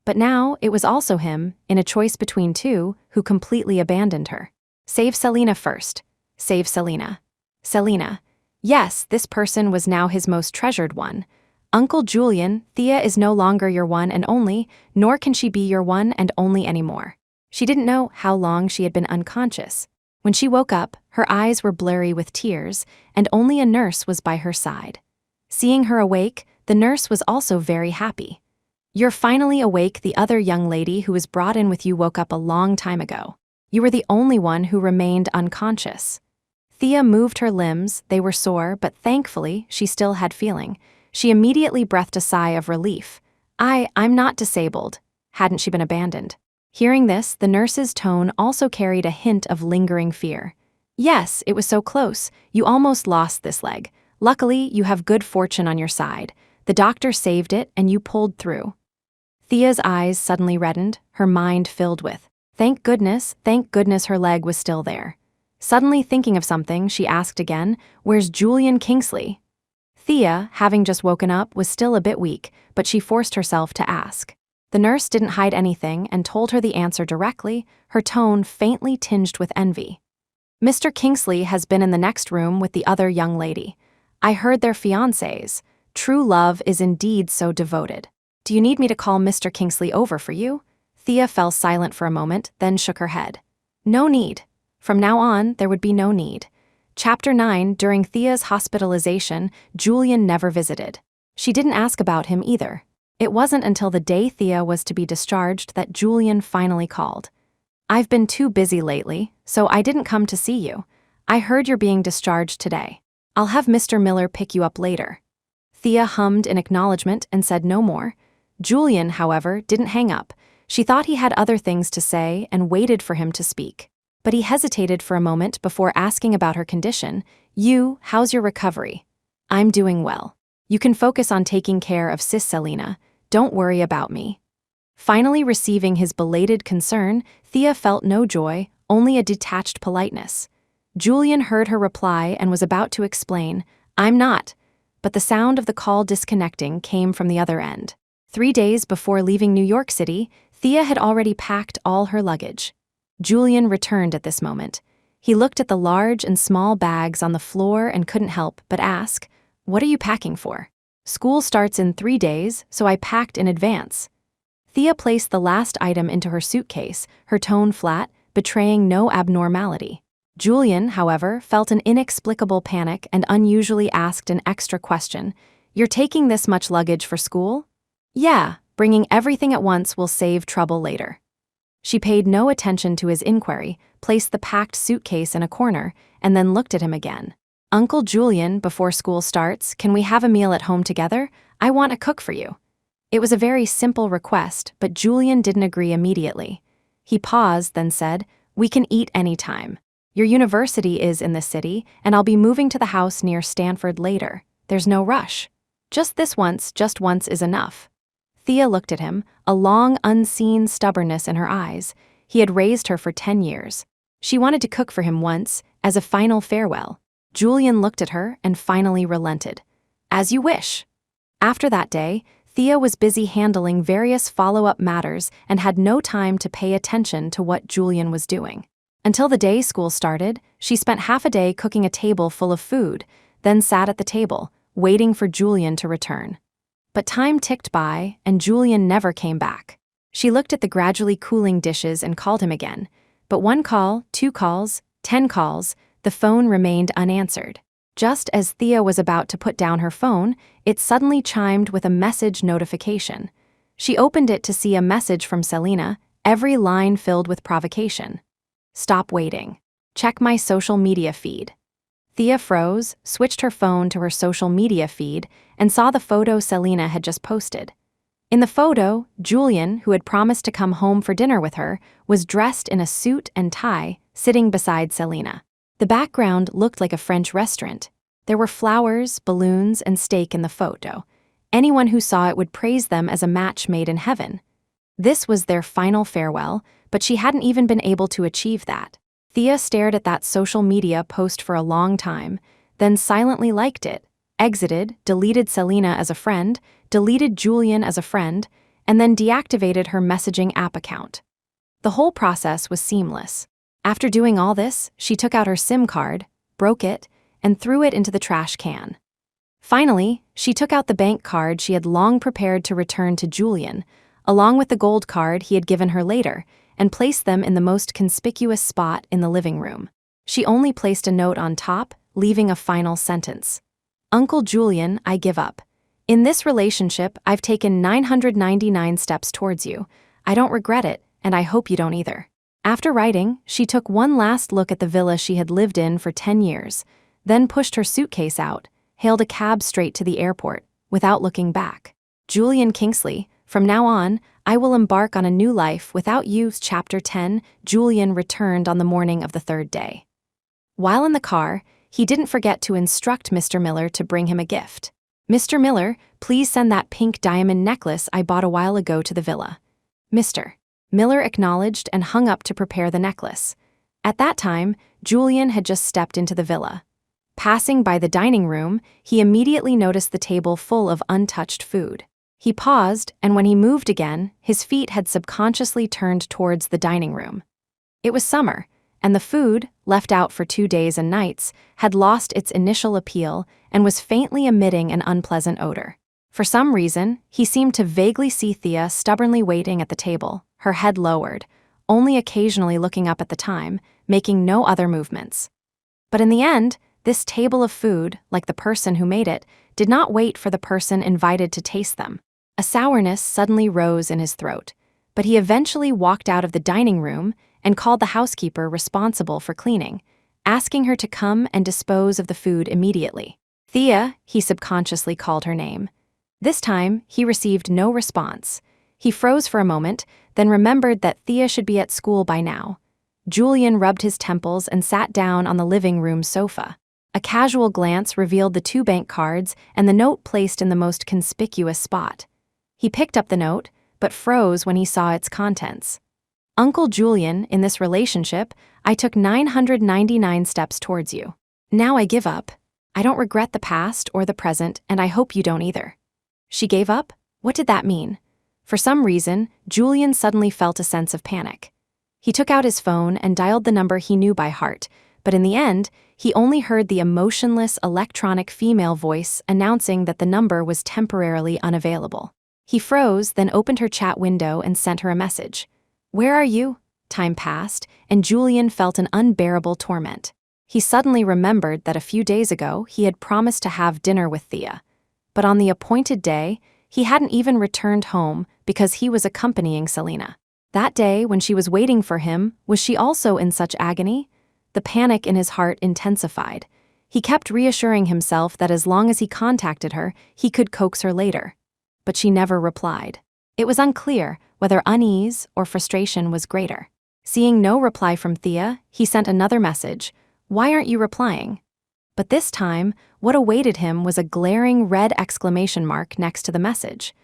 But now, it was also him, in a choice between two, who completely abandoned her. Save Selena first. Save Selena. Selena. Yes, this person was now his most treasured one. Uncle Julian, Thea is no longer your one and only, nor can she be your one and only anymore. She didn't know how long she had been unconscious. When she woke up, her eyes were blurry with tears, and only a nurse was by her side. Seeing her awake, the nurse was also very happy. "You're finally awake. The other young lady who was brought in with you woke up a long time ago. You were the only one who remained unconscious." Thea moved her limbs. They were sore, but thankfully, she still had feeling. She immediately breathed a sigh of relief. I'm not disabled. Hadn't she been abandoned? Hearing this, the nurse's tone also carried a hint of lingering fear. "Yes, it was so close. You almost lost this leg. Luckily, you have good fortune on your side. The doctor saved it, and you pulled through." Thea's eyes suddenly reddened, her mind filled with, thank goodness her leg was still there. Suddenly thinking of something, she asked again, "Where's Julian Kingsley?" Thea, having just woken up, was still a bit weak, but she forced herself to ask. The nurse didn't hide anything and told her the answer directly, her tone faintly tinged with envy. "Mr. Kingsley has been in the next room with the other young lady. I heard they're fiancés. True love is indeed so devoted. Do you need me to call Mr. Kingsley over for you?" Thea fell silent for a moment, then shook her head. "No need. From now on, there would be no need." Chapter 9. During Thea's hospitalization, Julian never visited. She didn't ask about him either. It wasn't until the day Thea was to be discharged that Julian finally called. "I've been too busy lately, so I didn't come to see you. I heard you're being discharged today. I'll have Mr. Miller pick you up later." Thea hummed in acknowledgement and said no more. Julian, however, didn't hang up. She thought he had other things to say and waited for him to speak. But he hesitated for a moment before asking about her condition. How's your recovery? I'm doing well. You can focus on taking care of sis Selena. Don't worry about me. Finally receiving his belated concern, Thea felt no joy, only a detached politeness. Julian heard her reply and was about to explain, I'm not. But the sound of the call disconnecting came from the other end. 3 days before leaving New York City, Thea had already packed all her luggage. Julian returned at this moment. He looked at the large and small bags on the floor and couldn't help but ask, What are you packing for? School starts in 3 days, so I packed in advance. Thea placed the last item into her suitcase, her tone flat, betraying no abnormality. Julian, however, felt an inexplicable panic and unusually asked an extra question. You're taking this much luggage for school? Yeah, bringing everything at once will save trouble later. She paid no attention to his inquiry, placed the packed suitcase in a corner, and then looked at him again. Uncle Julian, before school starts, can we have a meal at home together? I want to cook for you. It was a very simple request, but Julian didn't agree immediately. He paused, then said, We can eat anytime. Your university is in the city, and I'll be moving to the house near Stanford later. There's no rush. Just once is enough. Thea looked at him, a long, unseen stubbornness in her eyes. He had raised her for 10 years. She wanted to cook for him once, as a final farewell. Julian looked at her and finally relented. As you wish. After that day, Thea was busy handling various follow-up matters and had no time to pay attention to what Julian was doing. Until the day school started, she spent half a day cooking a table full of food, then sat at the table, waiting for Julian to return. But time ticked by, and Julian never came back. She looked at the gradually cooling dishes and called him again. But 1 call, 2 calls, 10 calls, the phone remained unanswered. Just as Thea was about to put down her phone, it suddenly chimed with a message notification. She opened it to see a message from Selena, every line filled with provocation. Stop waiting. Check my social media feed. Thea froze, switched her phone to her social media feed, and saw the photo Selena had just posted. In the photo, Julian, who had promised to come home for dinner with her, was dressed in a suit and tie, sitting beside Selena. The background looked like a French restaurant. There were flowers, balloons, and steak in the photo. Anyone who saw it would praise them as a match made in heaven. This was their final farewell, but she hadn't even been able to achieve that. Thea stared at that social media post for a long time, then silently liked it, exited, deleted Selena as a friend, deleted Julian as a friend, and then deactivated her messaging app account. The whole process was seamless. After doing all this, she took out her SIM card, broke it, and threw it into the trash can. Finally, she took out the bank card she had long prepared to return to Julian, along with the gold card he had given her later, and placed them in the most conspicuous spot in the living room. She only placed a note on top, leaving a final sentence. Uncle Julian, I give up. In this relationship, I've taken 999 steps towards you. I don't regret it, and I hope you don't either. After writing, she took one last look at the villa she had lived in for 10 years, then pushed her suitcase out, hailed a cab straight to the airport, without looking back. Julian Kingsley, from now on, I will embark on a new life without you. Chapter 10, Julian returned on the morning of the 3rd day. While in the car, he didn't forget to instruct Mr. Miller to bring him a gift. Mr. Miller, please send that pink diamond necklace I bought a while ago to the villa. Mr. Miller acknowledged and hung up to prepare the necklace. At that time, Julian had just stepped into the villa. Passing by the dining room, he immediately noticed the table full of untouched food. He paused, and when he moved again, his feet had subconsciously turned towards the dining room. It was summer, and the food, left out for 2 days and nights, had lost its initial appeal and was faintly emitting an unpleasant odor. For some reason, he seemed to vaguely see Thea stubbornly waiting at the table, her head lowered, only occasionally looking up at the time, making no other movements. But in the end, this table of food, like the person who made it, did not wait for the person invited to taste them. A sourness suddenly rose in his throat, but he eventually walked out of the dining room and called the housekeeper responsible for cleaning, asking her to come and dispose of the food immediately. Thea, he subconsciously called her name. This time, he received no response. He froze for a moment, then remembered that Thea should be at school by now. Julian rubbed his temples and sat down on the living room sofa. A casual glance revealed the 2 bank cards and the note placed in the most conspicuous spot. He picked up the note, but froze when he saw its contents. Uncle Julian, in this relationship, I took 999 steps towards you. Now I give up. I don't regret the past or the present, and I hope you don't either. She gave up? What did that mean? For some reason, Julian suddenly felt a sense of panic. He took out his phone and dialed the number he knew by heart, but in the end, he only heard the emotionless electronic female voice announcing that the number was temporarily unavailable. He froze, then opened her chat window and sent her a message. Where are you? Time passed, and Julian felt an unbearable torment. He suddenly remembered that a few days ago he had promised to have dinner with Thea. But on the appointed day, he hadn't even returned home because he was accompanying Selena. That day, when she was waiting for him, was she also in such agony? The panic in his heart intensified. He kept reassuring himself that as long as he contacted her, he could coax her later. But she never replied. It was unclear whether unease or frustration was greater. Seeing no reply from Thea, he sent another message. Why aren't you replying? But this time, what awaited him was a glaring red exclamation mark next to the message.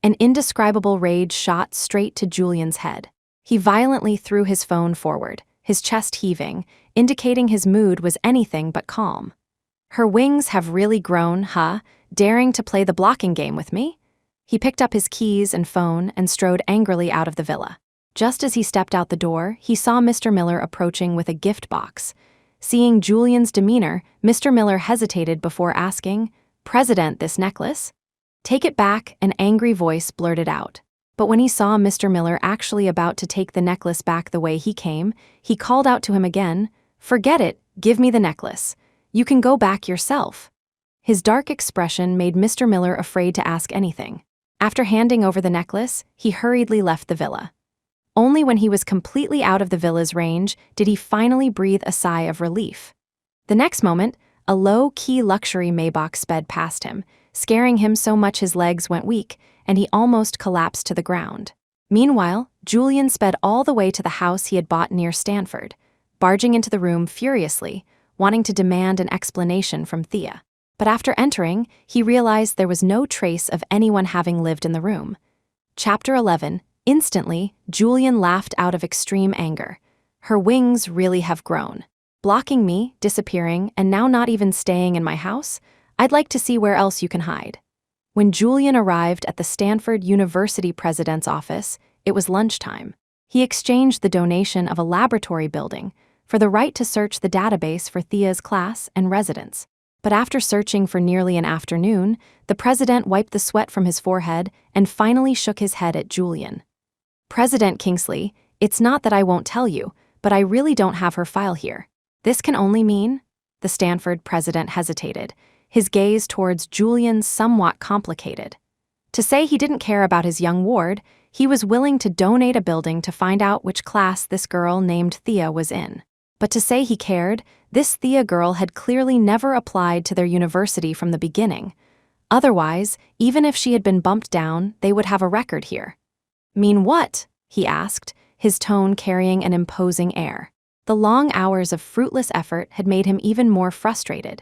An indescribable rage shot straight to Julian's head. He violently threw his phone forward, his chest heaving, indicating his mood was anything but calm. Her wings have really grown, huh? Daring to play the blocking game with me? He picked up his keys and phone and strode angrily out of the villa. Just as he stepped out the door, he saw Mr. Miller approaching with a gift box. Seeing Julian's demeanor, Mr. Miller hesitated before asking, "President, this necklace?" "Take it back," an angry voice blurted out. But when he saw Mr. Miller actually about to take the necklace back the way he came, he called out to him again, "Forget it, give me the necklace. You can go back yourself." His dark expression made Mr. Miller afraid to ask anything. After handing over the necklace, he hurriedly left the villa. Only when he was completely out of the villa's range did he finally breathe a sigh of relief. The next moment, a low-key luxury Maybach sped past him, scaring him so much his legs went weak, and he almost collapsed to the ground. Meanwhile, Julian sped all the way to the house he had bought near Stanford, barging into the room furiously, wanting to demand an explanation from Thea. But after entering, he realized there was no trace of anyone having lived in the room. Chapter 11. Instantly, Julian laughed out of extreme anger. Her wings really have grown. Blocking me, disappearing, and now not even staying in my house? I'd like to see where else you can hide. When Julian arrived at the Stanford University president's office, it was lunchtime. He exchanged the donation of a laboratory building for the right to search the database for Thea's class and residence. But after searching for nearly an afternoon, the president wiped the sweat from his forehead and finally shook his head at Julian. "President Kingsley, it's not that I won't tell you, but I really don't have her file here. This can only mean..." The Stanford president hesitated, his gaze towards Julian somewhat complicated. To say he didn't care about his young ward, he was willing to donate a building to find out which class this girl named Thea was in. But to say he cared, this Thea girl had clearly never applied to their university from the beginning. Otherwise, even if she had been bumped down, they would have a record here. "Mean what?" he asked, his tone carrying an imposing air. The long hours of fruitless effort had made him even more frustrated.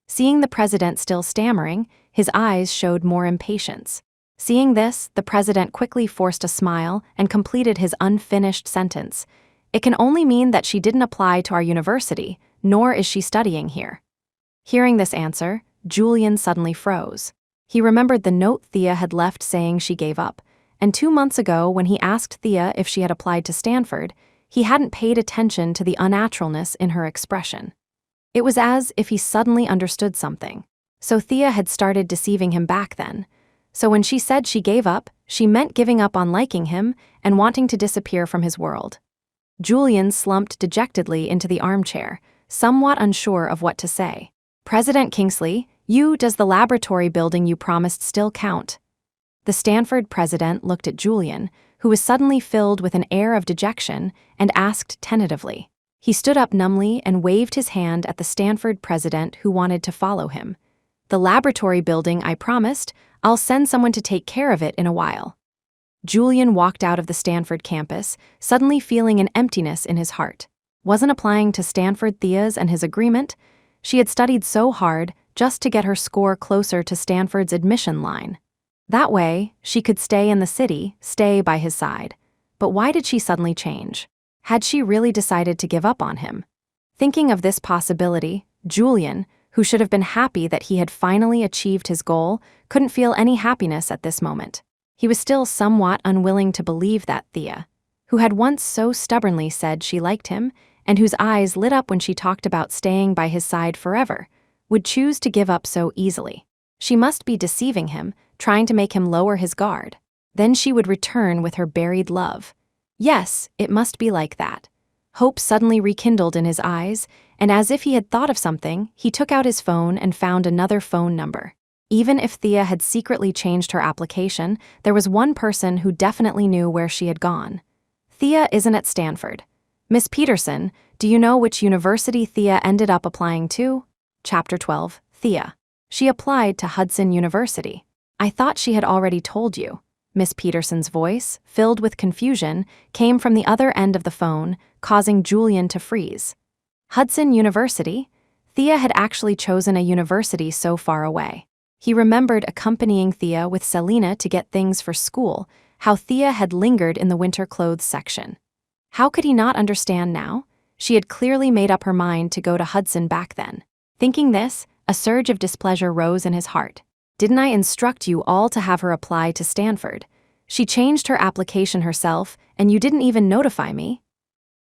Seeing the president still stammering, his eyes showed more impatience. Seeing this, the president quickly forced a smile and completed his unfinished sentence. "It can only mean that she didn't apply to our university, nor is she studying here." Hearing this answer, Julian suddenly froze. He remembered the note Thea had left saying she gave up, and 2 months ago when he asked Thea if she had applied to Stanford, he hadn't paid attention to the unnaturalness in her expression. It was as if he suddenly understood something. So Thea had started deceiving him back then. So when she said she gave up, she meant giving up on liking him and wanting to disappear from his world. Julian slumped dejectedly into the armchair, somewhat unsure of what to say. "President Kingsley, does the laboratory building you promised still count?" The Stanford president looked at Julian, who was suddenly filled with an air of dejection, and asked tentatively. He stood up numbly and waved his hand at the Stanford president who wanted to follow him. The laboratory building I promised. I'll send someone to take care of it in a while." Julian walked out of the Stanford campus, suddenly feeling an emptiness in his heart. Wasn't applying to Stanford Thea's and his agreement? She had studied so hard just to get her score closer to Stanford's admission line. That way, she could stay in the city, stay by his side. But why did she suddenly change? Had she really decided to give up on him? Thinking of this possibility, Julian, who should have been happy that he had finally achieved his goal, couldn't feel any happiness at this moment. He was still somewhat unwilling to believe that Thea, who had once so stubbornly said she liked him, and whose eyes lit up when she talked about staying by his side forever, would choose to give up so easily. She must be deceiving him, trying to make him lower his guard. Then she would return with her buried love. Yes, it must be like that. Hope suddenly rekindled in his eyes, and as if he had thought of something, he took out his phone and found another phone number. Even if Thea had secretly changed her application, there was one person who definitely knew where she had gone. Thea isn't at Stanford. Miss Peterson, do you know which university Thea ended up applying to? Chapter 12, Thea. She applied to Hudson University. I thought she had already told you. Miss Peterson's voice, filled with confusion, came from the other end of the phone, causing Julian to freeze. Hudson University? Thea had actually chosen a university so far away. He remembered accompanying Thea with Selena to get things for school, how Thea had lingered in the winter clothes section. How could he not understand now? She had clearly made up her mind to go to Hudson back then. Thinking this, a surge of displeasure rose in his heart. Didn't I instruct you all to have her apply to Stanford? She changed her application herself, and you didn't even notify me?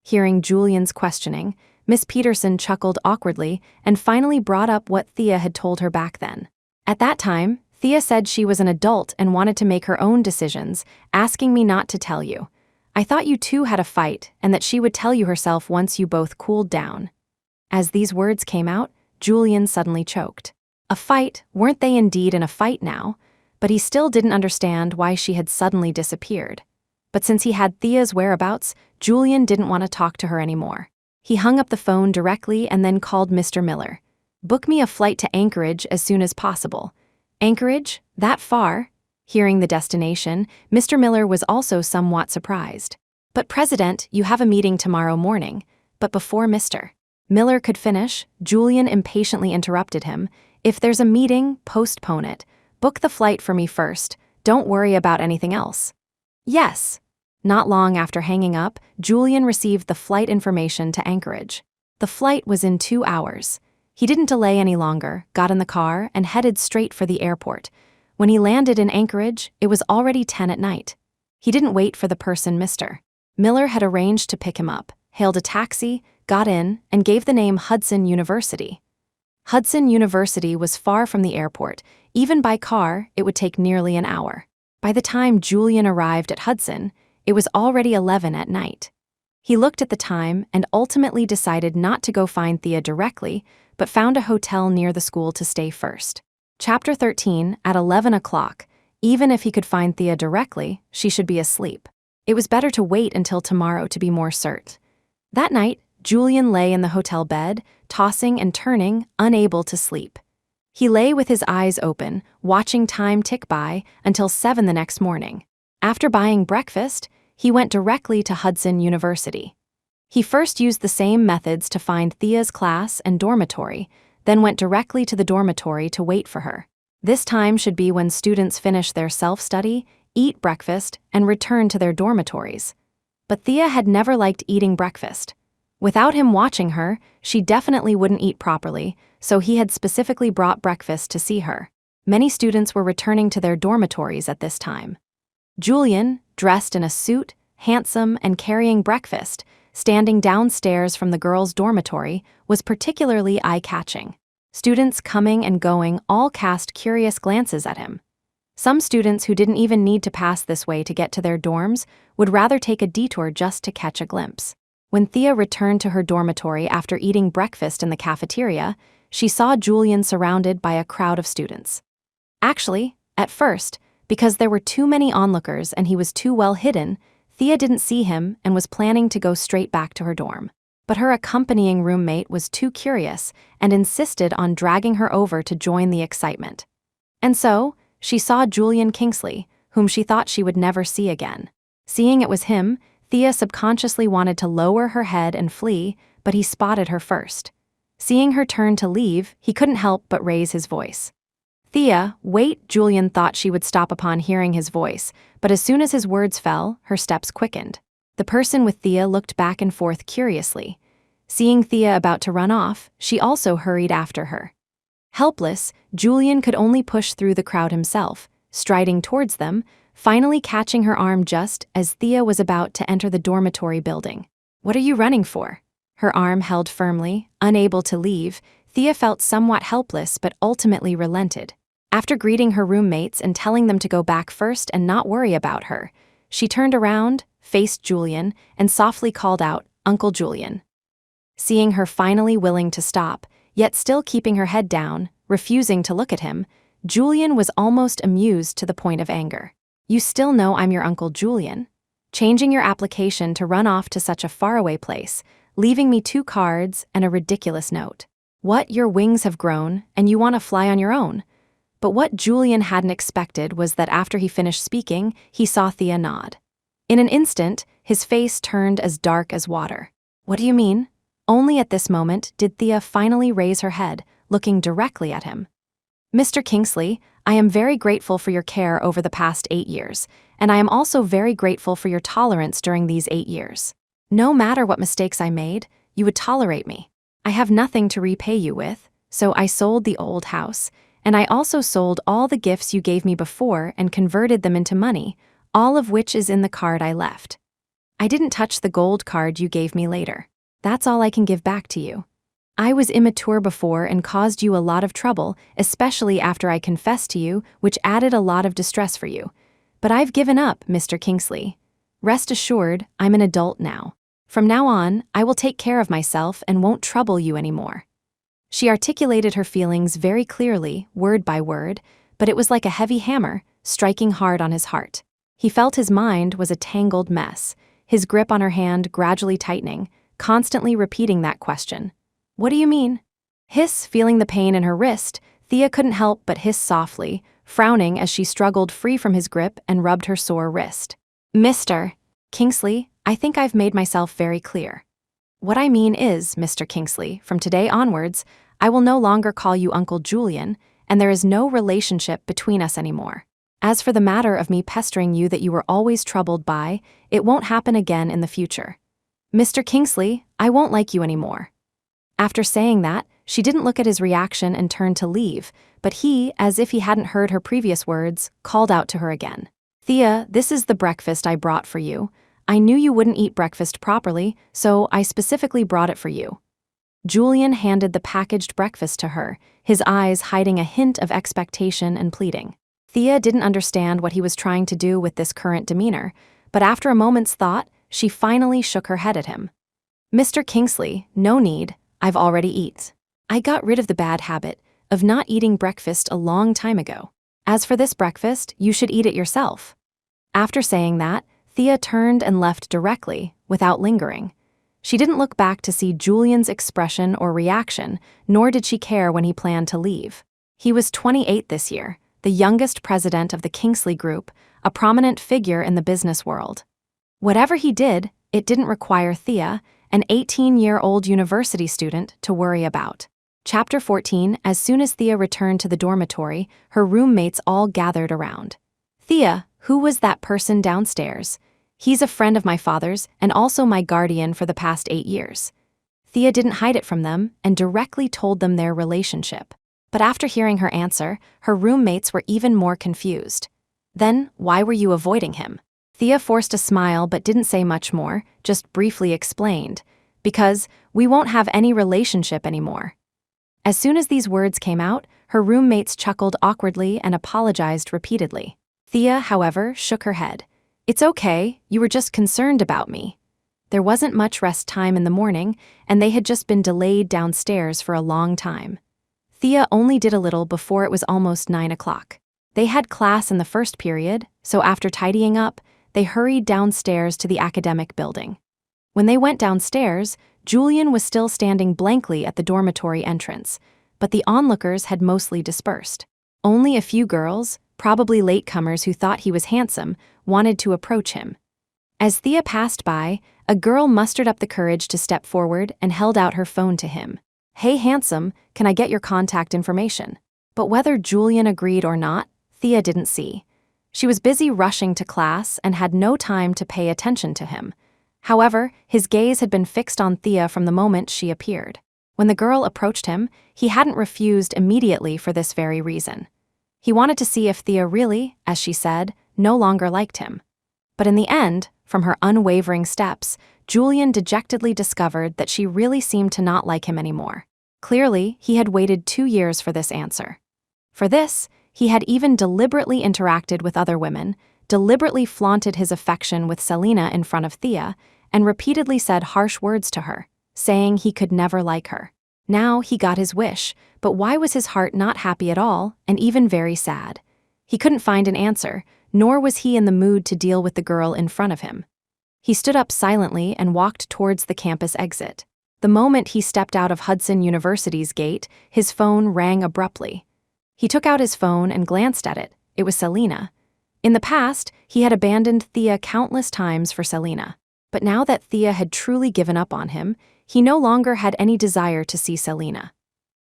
Hearing Julian's questioning, Miss Peterson chuckled awkwardly and finally brought up what Thea had told her back then. At that time, Thea said she was an adult and wanted to make her own decisions, asking me not to tell you. I thought you two had a fight and that she would tell you herself once you both cooled down. As these words came out, Julian suddenly choked. A fight, weren't they indeed in a fight now? But he still didn't understand why she had suddenly disappeared. But since he had Thea's whereabouts, Julian didn't want to talk to her anymore. He hung up the phone directly and then called Mr. Miller. Book me a flight to Anchorage as soon as possible. Anchorage? That far? Hearing the destination, Mr. Miller was also somewhat surprised. But President, you have a meeting tomorrow morning. But before Mr. Miller could finish, Julian impatiently interrupted him. If there's a meeting, postpone it. Book the flight for me first. Don't worry about anything else. Yes. Not long after hanging up, Julian received the flight information to Anchorage. The flight was in 2 hours. He didn't delay any longer, got in the car, and headed straight for the airport. When he landed in Anchorage, it was already 10 at night. He didn't wait for the person Mr. Miller had arranged to pick him up, hailed a taxi, got in, and gave the name Hudson University. Hudson University was far from the airport. Even by car, it would take nearly an hour. By the time Julian arrived at Hudson, it was already 11 at night. He looked at the time and ultimately decided not to go find Thea directly, but found a hotel near the school to stay first. Chapter 13, at 11 o'clock. Even if he could find Thea directly, she should be asleep. It was better to wait until tomorrow to be more certain. That night, Julian lay in the hotel bed, tossing and turning, unable to sleep. He lay with his eyes open, watching time tick by until 7 the next morning. After buying breakfast, he went directly to Hudson University. He first used the same methods to find Thea's class and dormitory, then went directly to the dormitory to wait for her. This time should be when students finish their self-study, eat breakfast, and return to their dormitories. But Thea had never liked eating breakfast. Without him watching her, she definitely wouldn't eat properly, so he had specifically brought breakfast to see her. Many students were returning to their dormitories at this time. Julian, dressed in a suit, handsome, and carrying breakfast, standing downstairs from the girls' dormitory, was particularly eye-catching. Students coming and going all cast curious glances at him. Some students who didn't even need to pass this way to get to their dorms would rather take a detour just to catch a glimpse. When Thea returned to her dormitory after eating breakfast in the cafeteria, she saw Julian surrounded by a crowd of students. Actually, at first, because there were too many onlookers and he was too well hidden, Thea didn't see him and was planning to go straight back to her dorm. but her accompanying roommate was too curious and insisted on dragging her over to join the excitement. And so, she saw Julian Kingsley, whom she thought she would never see again. Seeing it was him, Thea subconsciously wanted to lower her head and flee, but he spotted her first. Seeing her turn to leave, he couldn't help but raise his voice. "Thea, wait!" Julian thought she would stop upon hearing his voice, but as soon as his words fell, her steps quickened. The person with Thea looked back and forth curiously. Seeing Thea about to run off, she also hurried after her. Helpless, Julian could only push through the crowd himself, striding towards them, finally catching her arm just as Thea was about to enter the dormitory building. "What are you running for?" Her arm held firmly, unable to leave, Thea felt somewhat helpless but ultimately relented. After greeting her roommates and telling them to go back first and not worry about her, she turned around, faced Julian, and softly called out, "Uncle Julian." Seeing her finally willing to stop, yet still keeping her head down, refusing to look at him, Julian was almost amused to the point of anger. "You still know I'm your Uncle Julian? Changing your application to run off to such a faraway place, leaving me 2 cards and a ridiculous note. What, your wings have grown, and you want to fly on your own?" But what Julian hadn't expected was that after he finished speaking, he saw Thea nod. In an instant, his face turned as dark as water. "What do you mean?" Only at this moment did Thea finally raise her head, looking directly at him. "Mr. Kingsley, I am very grateful for your care over the past 8 years, and I am also very grateful for your tolerance during these 8 years. No matter what mistakes I made, you would tolerate me. I have nothing to repay you with, so I sold the old house, and I also sold all the gifts you gave me before and converted them into money, all of which is in the card I left. I didn't touch the gold card you gave me later. That's all I can give back to you. I was immature before and caused you a lot of trouble, especially after I confessed to you, which added a lot of distress for you. But I've given up, Mr. Kingsley. Rest assured, I'm an adult now. From now on, I will take care of myself and won't trouble you anymore." She articulated her feelings very clearly, word by word, but it was like a heavy hammer, striking hard on his heart. He felt his mind was a tangled mess, his grip on her hand gradually tightening, constantly repeating that question. "What do you mean?" Hiss, feeling the pain in her wrist, Thea couldn't help but hiss softly, frowning as she struggled free from his grip and rubbed her sore wrist. "Mr. Kingsley, I think I've made myself very clear. What I mean is, Mr. Kingsley, from today onwards, I will no longer call you Uncle Julian, and there is no relationship between us anymore. As for the matter of me pestering you that you were always troubled by, it won't happen again in the future. Mr. Kingsley, I won't like you anymore." After saying that, she didn't look at his reaction and turned to leave, but he, as if he hadn't heard her previous words, called out to her again. "Thea, this is the breakfast I brought for you. I knew you wouldn't eat breakfast properly, so I specifically brought it for you." Julian handed the packaged breakfast to her, his eyes hiding a hint of expectation and pleading. Thea didn't understand what he was trying to do with this current demeanor, but after a moment's thought, she finally shook her head at him. "Mr. Kingsley, no need, I've already eat. I got rid of the bad habit of not eating breakfast a long time ago. As for this breakfast, you should eat it yourself." After saying that, Thea turned and left directly, without lingering. She didn't look back to see Julian's expression or reaction, nor did she care when he planned to leave. He was 28 this year, the youngest president of the Kingsley Group, a prominent figure in the business world. Whatever he did, it didn't require Thea, an 18-year-old university student, to worry about. Chapter 14. As soon as Thea returned to the dormitory, her roommates all gathered around. "Thea, who was that person downstairs? He's a friend of my father's and also my guardian for the past 8 years." Thea didn't hide it from them and directly told them their relationship. But after hearing her answer, her roommates were even more confused. "Then, why were you avoiding him?" Thea forced a smile but didn't say much more, just briefly explained, "Because we won't have any relationship anymore." As soon as these words came out, her roommates chuckled awkwardly and apologized repeatedly. Thea, however, shook her head. "It's okay, you were just concerned about me." There wasn't much rest time in the morning, and they had just been delayed downstairs for a long time. Thea only did a little before it was almost 9 o'clock. They had class in the first period, so after tidying up, they hurried downstairs to the academic building. When they went downstairs, Julian was still standing blankly at the dormitory entrance, but the onlookers had mostly dispersed. Only a few girls, probably latecomers who thought he was handsome, wanted to approach him. As Thea passed by, a girl mustered up the courage to step forward and held out her phone to him. "Hey handsome, can I get your contact information?" But whether Julian agreed or not, Thea didn't see. She was busy rushing to class and had no time to pay attention to him. However, his gaze had been fixed on Thea from the moment she appeared. When the girl approached him, he hadn't refused immediately for this very reason. He wanted to see if Thea really, as she said, no longer liked him. But in the end, from her unwavering steps, Julian dejectedly discovered that she really seemed to not like him anymore. Clearly, he had waited 2 years for this answer. For this, he had even deliberately interacted with other women, deliberately flaunted his affection with Selena in front of Thea, and repeatedly said harsh words to her, saying he could never like her. Now he got his wish, but why was his heart not happy at all, and even very sad? He couldn't find an answer, nor was he in the mood to deal with the girl in front of him. He stood up silently and walked towards the campus exit. The moment he stepped out of Hudson University's gate, his phone rang abruptly. He took out his phone and glanced at it. It was Selena. In the past, he had abandoned Thea countless times for Selena. But now that Thea had truly given up on him, he no longer had any desire to see Selena.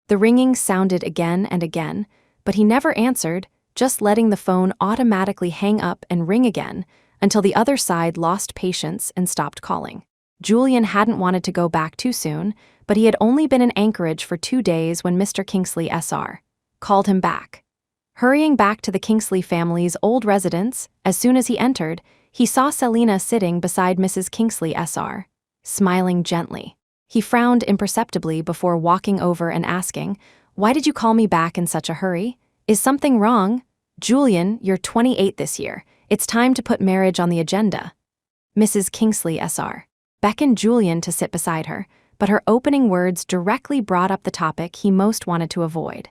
The ringing sounded again and again, but he never answered, just letting the phone automatically hang up and ring again until the other side lost patience and stopped calling. Julian hadn't wanted to go back too soon, but he had only been in Anchorage for 2 days when Mr. Kingsley SR called him back. Hurrying back to the Kingsley family's old residence, as soon as he entered, he saw Selena sitting beside Mrs. Kingsley SR, smiling gently. He frowned imperceptibly before walking over and asking, "Why did you call me back in such a hurry? Is something wrong? Julian, you're 28 this year. It's time to put marriage on the agenda." Mrs. Kingsley SR beckoned Julian to sit beside her, but her opening words directly brought up the topic he most wanted to avoid.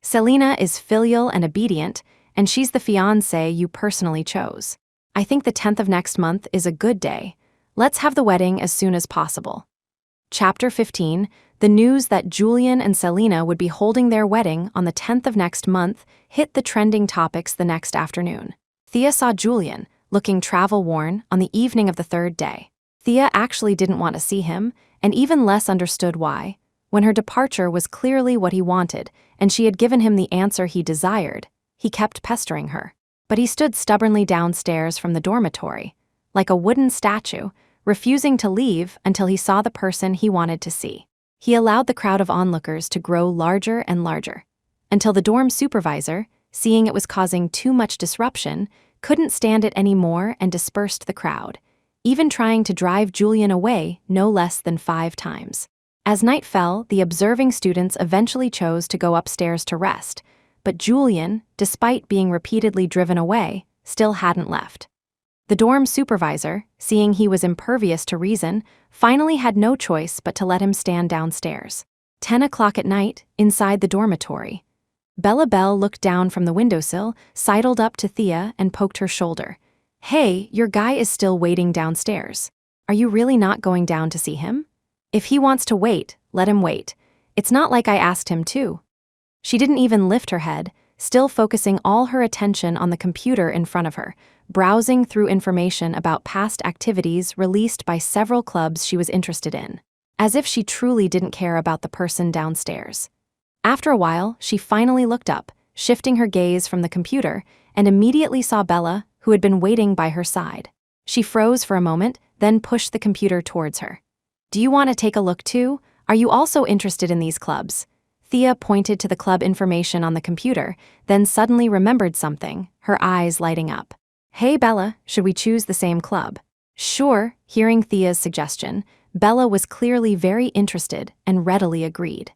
"Selena is filial and obedient, and she's the fiancée you personally chose. I think the 10th of next month is a good day. Let's have the wedding as soon as possible." Chapter 15, the news that Julian and Selena would be holding their wedding on the 10th of next month hit the trending topics the next afternoon. Thea saw Julian, looking travel-worn, on the evening of the 3rd day. Thea actually didn't want to see him, and even less understood why. When her departure was clearly what he wanted, and she had given him the answer he desired, he kept pestering her. But he stood stubbornly downstairs from the dormitory, like a wooden statue, refusing to leave until he saw the person he wanted to see. He allowed the crowd of onlookers to grow larger and larger, until the dorm supervisor, seeing it was causing too much disruption, couldn't stand it anymore and dispersed the crowd, even trying to drive Julian away no less than 5 times. As night fell, the observing students eventually chose to go upstairs to rest, but Julian, despite being repeatedly driven away, still hadn't left. The dorm supervisor, seeing he was impervious to reason, finally had no choice but to let him stand downstairs. 10 o'clock at night, inside the dormitory. Bella Bell looked down from the windowsill, sidled up to Thea, and poked her shoulder. "Hey, your guy is still waiting downstairs. Are you really not going down to see him? If he wants to wait, let him wait. It's not like I asked him to." She didn't even lift her head, still focusing all her attention on the computer in front of her, browsing through information about past activities released by several clubs she was interested in, as if she truly didn't care about the person downstairs. After a while, she finally looked up, shifting her gaze from the computer, and immediately saw Bella, who had been waiting by her side. She froze for a moment, then pushed the computer towards her. "Do you want to take a look too? Are you also interested in these clubs?" Thea pointed to the club information on the computer, then suddenly remembered something, her eyes lighting up. "Hey Bella, should we choose the same club?" Sure, hearing Thea's suggestion, Bella was clearly very interested and readily agreed.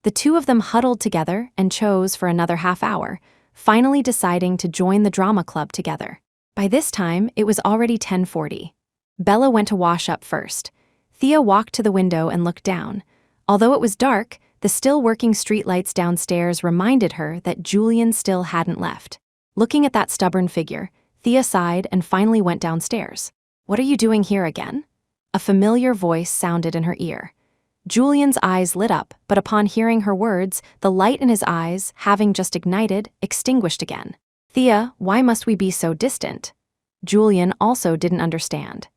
The two of them huddled together and chose for another half hour, finally deciding to join the drama club together. By this time, it was already 10:40. Bella went to wash up first. Thea walked to the window and looked down. Although it was dark, the still working streetlights downstairs reminded her that Julian still hadn't left. Looking at that stubborn figure, Thea sighed and finally went downstairs. "What are you doing here again?" A familiar voice sounded in her ear. Julian's eyes lit up, but upon hearing her words, the light in his eyes, having just ignited, extinguished again. Thea, why must we be so distant? Julian also didn't understand.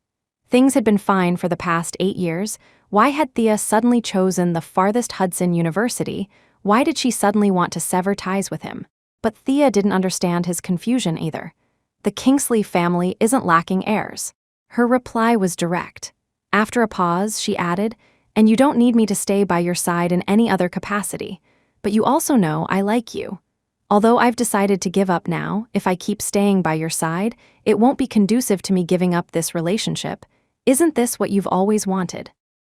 Things had been fine for the past 8 years. Why had Thea suddenly chosen the farthest Hudson University? Why did she suddenly want to sever ties with him? But Thea didn't understand his confusion either. The Kingsley family isn't lacking heirs. Her reply was direct. After a pause, she added, "And you don't need me to stay by your side in any other capacity. But you also know I like you. Although I've decided to give up now, if I keep staying by your side, it won't be conducive to me giving up this relationship. Isn't this what you've always wanted?"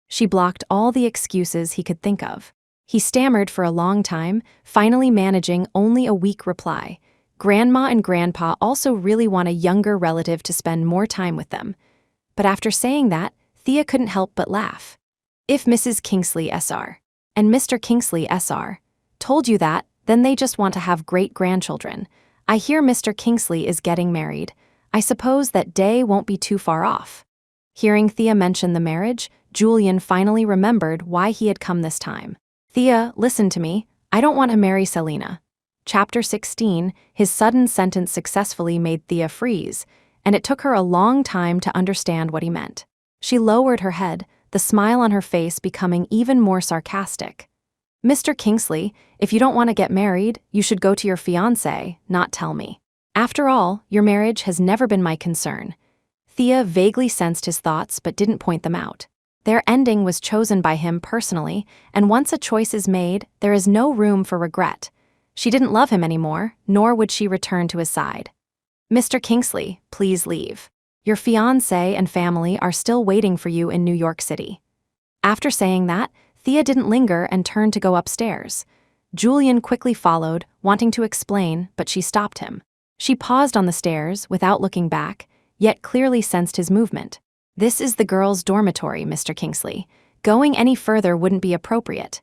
She blocked all the excuses he could think of. He stammered for a long time, finally managing only a weak reply. Grandma and Grandpa also really want a younger relative to spend more time with them. But after saying that, Thea couldn't help but laugh. If Mrs. Kingsley Sr. and Mr. Kingsley Sr. told you that, then they just want to have great-grandchildren. I hear Mr. Kingsley is getting married. I suppose that day won't be too far off. Hearing Thea mention the marriage, Julian finally remembered why he had come this time. Thea, listen to me. I don't want to marry Selena. Chapter 16, his sudden sentence successfully made Thea freeze, and it took her a long time to understand what he meant. She lowered her head, the smile on her face becoming even more sarcastic. Mr. Kingsley, if you don't want to get married, you should go to your fiancée, not tell me. After all, your marriage has never been my concern. Thea vaguely sensed his thoughts but didn't point them out. Their ending was chosen by him personally, and once a choice is made, there is no room for regret. She didn't love him anymore, nor would she return to his side. Mr. Kingsley, please leave. Your fiancé and family are still waiting for you in New York City. After saying that, Thea didn't linger and turned to go upstairs. Julian quickly followed, wanting to explain, but she stopped him. She paused on the stairs without looking back, yet clearly sensed his movement. This is the girls' dormitory, Mr. Kingsley. Going any further wouldn't be appropriate.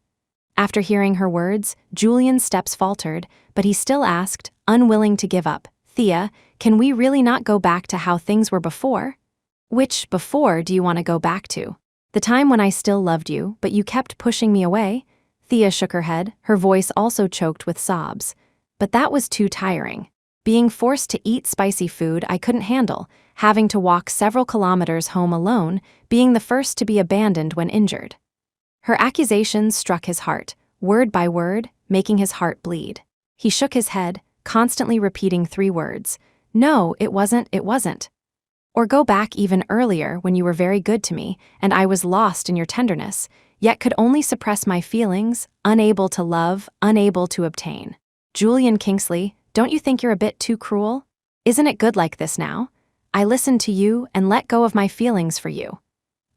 After hearing her words, Julian's steps faltered, but he still asked, unwilling to give up, Thea, can we really not go back to how things were before? Which before do you want to go back to? The time when I still loved you, but you kept pushing me away? Thea shook her head, her voice also choked with sobs. But that was too tiring. Being forced to eat spicy food I couldn't handle, having to walk several kilometers home alone, being the first to be abandoned when injured. Her accusations struck his heart, word by word, making his heart bleed. He shook his head, constantly repeating 3 words. No, it wasn't. Or go back even earlier when you were very good to me, and I was lost in your tenderness, yet could only suppress my feelings, unable to love, unable to obtain. Julian Kingsley, don't you think you're a bit too cruel? Isn't it good like this now? I listened to you and let go of my feelings for you.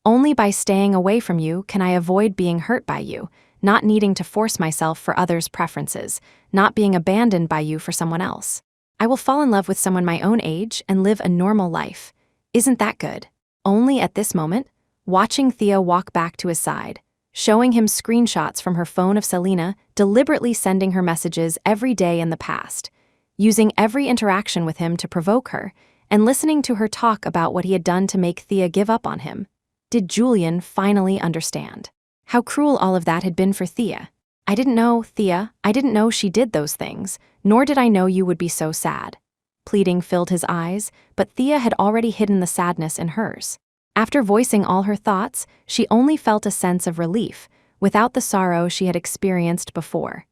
Only by staying away from you can I avoid being hurt by you, not needing to force myself for others' preferences, not being abandoned by you for someone else. I will fall in love with someone my own age and live a normal life. Isn't that good? Only at this moment, watching Thea walk back to his side, showing him screenshots from her phone of Selena, deliberately sending her messages every day in the past, using every interaction with him to provoke her, and listening to her talk about what he had done to make Thea give up on him. Did Julian finally understand how cruel all of that had been for Thea? I didn't know, Thea, I didn't know she did those things, nor did I know you would be so sad. Pleading filled his eyes, but Thea had already hidden the sadness in hers. After voicing all her thoughts, she only felt a sense of relief, without the sorrow she had experienced before.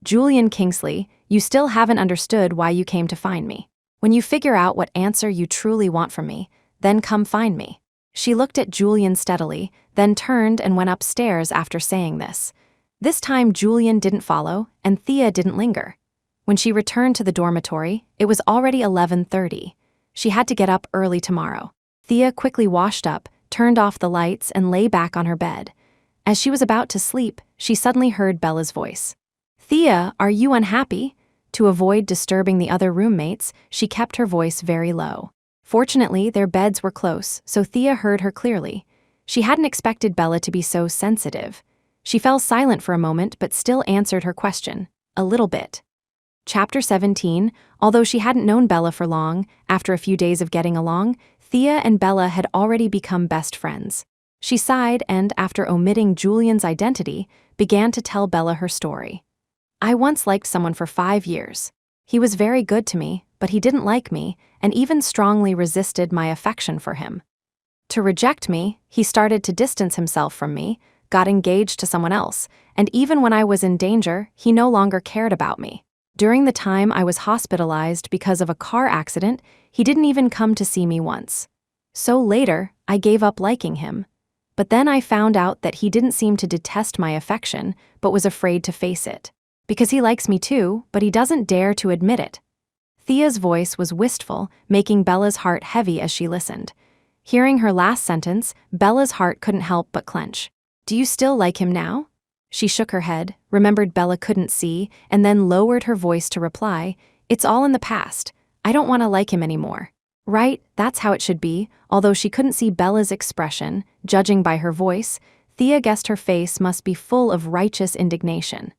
Julian Kingsley, you still haven't understood why you came to find me. When you figure out what answer you truly want from me, then come find me. She looked at Julian steadily, then turned and went upstairs after saying this. This time Julian didn't follow, and Thea didn't linger. When she returned to the dormitory, it was already 11:30. She had to get up early tomorrow. Thea quickly washed up, turned off the lights, and lay back on her bed. As she was about to sleep, she suddenly heard Bella's voice. Thea, are you unhappy? To avoid disturbing the other roommates, she kept her voice very low. Fortunately, their beds were close, so Thea heard her clearly. She hadn't expected Bella to be so sensitive. She fell silent for a moment but still answered her question, a little bit. Chapter 17, although she hadn't known Bella for long, after a few days of getting along, Thea and Bella had already become best friends. She sighed and, after omitting Julian's identity, began to tell Bella her story. I once liked someone for 5 years. He was very good to me, but he didn't like me and even strongly resisted my affection for him. To reject me, he started to distance himself from me, got engaged to someone else, and even when I was in danger, he no longer cared about me. During the time I was hospitalized because of a car accident, he didn't even come to see me once. So later, I gave up liking him. But then I found out that he didn't seem to detest my affection, but was afraid to face it. Because he likes me too, but he doesn't dare to admit it. Thea's voice was wistful, making Bella's heart heavy as she listened. Hearing her last sentence, Bella's heart couldn't help but clench. Do you still like him now? She shook her head, remembered Bella couldn't see, and then lowered her voice to reply, It's all in the past. I don't want to like him anymore. Right, that's how it should be. Although she couldn't see Bella's expression, judging by her voice, Thea guessed her face must be full of righteous indignation.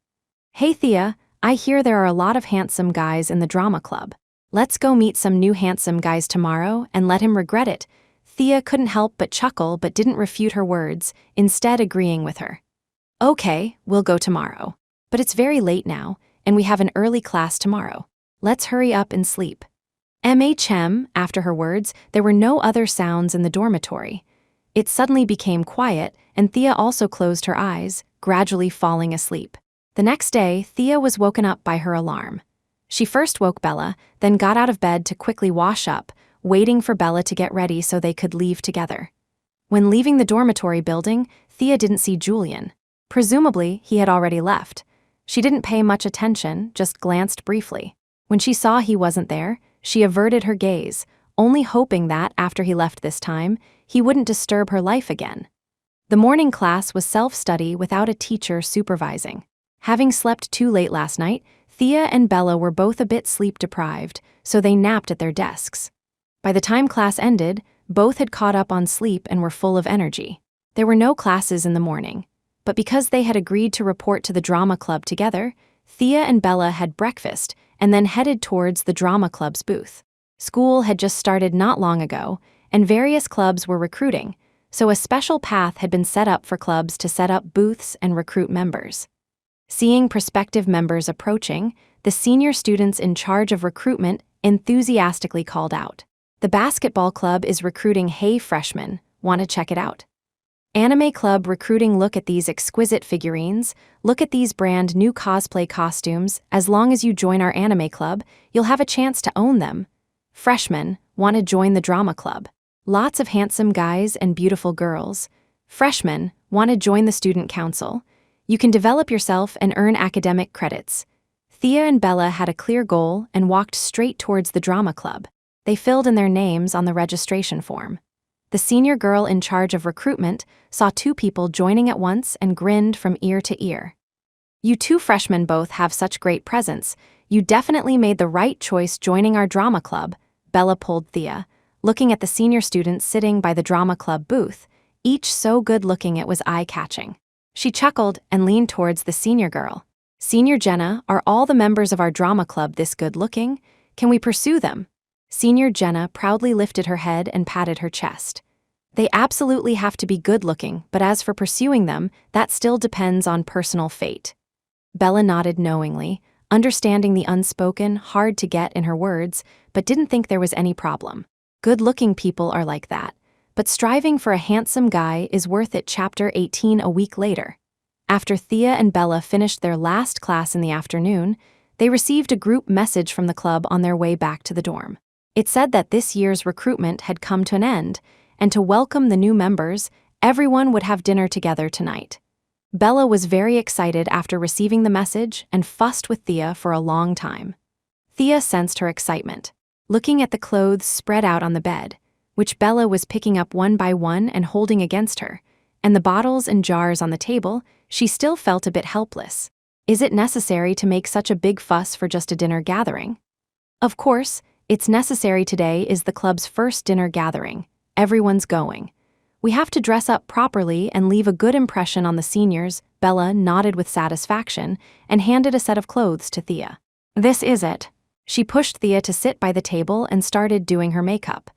Hey Thea, I hear there are a lot of handsome guys in the drama club. Let's go meet some new handsome guys tomorrow and let him regret it. Thea couldn't help but chuckle but didn't refute her words, instead agreeing with her. Okay, we'll go tomorrow. But it's very late now, and we have an early class tomorrow. Let's hurry up and sleep. After her words, there were no other sounds in the dormitory. It suddenly became quiet, and Thea also closed her eyes, gradually falling asleep. The next day, Thea was woken up by her alarm. She first woke Bella, then got out of bed to quickly wash up, waiting for Bella to get ready so they could leave together. When leaving the dormitory building, Thea didn't see Julian. Presumably, he had already left. She didn't pay much attention, just glanced briefly. When she saw he wasn't there, she averted her gaze, only hoping that, after he left this time, he wouldn't disturb her life again. The morning class was self-study without a teacher supervising. Having slept too late last night, Thea and Bella were both a bit sleep-deprived, so they napped at their desks. By the time class ended, both had caught up on sleep and were full of energy. There were no classes in the morning, but because they had agreed to report to the drama club together, Thea and Bella had breakfast and then headed towards the drama club's booth. School had just started not long ago, and various clubs were recruiting, so a special path had been set up for clubs to set up booths and recruit members. Seeing prospective members approaching, the senior students in charge of recruitment enthusiastically called out, "The basketball club is recruiting Hey freshmen, want to check it out? Anime club recruiting, look at these exquisite figurines, look at these brand new cosplay costumes, as long as you join our anime club, you'll have a chance to own them. Freshmen, want to join the drama club? Lots of handsome guys and beautiful girls. Freshmen, want to join the student council? You can develop yourself and earn academic credits." Thea and Bella had a clear goal and walked straight towards the drama club. They filled in their names on the registration form. The senior girl in charge of recruitment saw two people joining at once and grinned from ear to ear. "You two freshmen both have such great presence. You definitely made the right choice joining our drama club," Bella pulled Thea, looking at the senior students sitting by the drama club booth, each so good-looking it was eye-catching. She chuckled and leaned towards the senior girl. "Senior Jenna, are all the members of our drama club this good-looking? Can we pursue them?" Senior Jenna proudly lifted her head and patted her chest. "They absolutely have to be good-looking, but as for pursuing them, that still depends on personal fate." Bella nodded knowingly, understanding the unspoken, hard-to-get in her words, but didn't think there was any problem. Good-looking people are like that, but striving for a handsome guy is worth it. Chapter 18. A week later. After Thea and Bella finished their last class in the afternoon, they received a group message from the club on their way back to the dorm. It said that this year's recruitment had come to an end, and to welcome the new members, everyone would have dinner together tonight. Bella was very excited after receiving the message and fussed with Thea for a long time. Thea sensed her excitement, looking at the clothes spread out on the bed, which Bella was picking up one by one and holding against her, and the bottles and jars on the table. She still felt a bit helpless. Is it necessary to make such a big fuss for just a dinner gathering? Of course, it's necessary. Today is the club's first dinner gathering. Everyone's going. We have to dress up properly and leave a good impression on the seniors. Bella nodded with satisfaction and handed a set of clothes to Thea. "This is it." She pushed Thea to sit by the table and started doing her makeup.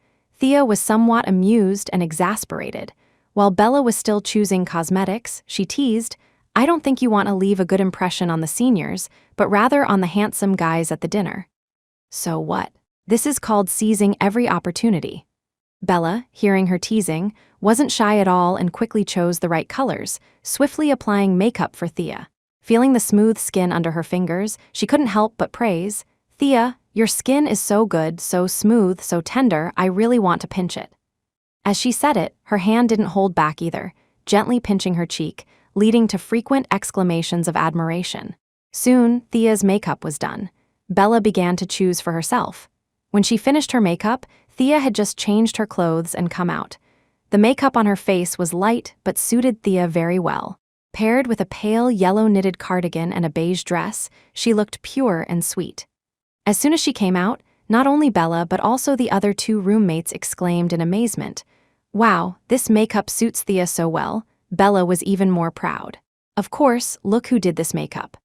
Thea was somewhat amused and exasperated. While Bella was still choosing cosmetics, she teased, "I don't think you want to leave a good impression on the seniors, but rather on the handsome guys at the dinner." So what? This is called seizing every opportunity. Bella, hearing her teasing, wasn't shy at all and quickly chose the right colors, swiftly applying makeup for Thea. Feeling the smooth skin under her fingers, she couldn't help but praise, "Thea, your skin is so good, so smooth, so tender, I really want to pinch it." As she said it, her hand didn't hold back either, gently pinching her cheek, leading to frequent exclamations of admiration. Soon, Thea's makeup was done. Bella began to choose for herself. When she finished her makeup, Thea had just changed her clothes and come out. The makeup on her face was light but suited Thea very well. Paired with a pale yellow knitted cardigan and a beige dress, she looked pure and sweet. As soon as she came out, not only Bella but also the other two roommates exclaimed in amazement, "Wow, this makeup suits Thea so well." Bella was even more proud. "Of course, look who did this makeup."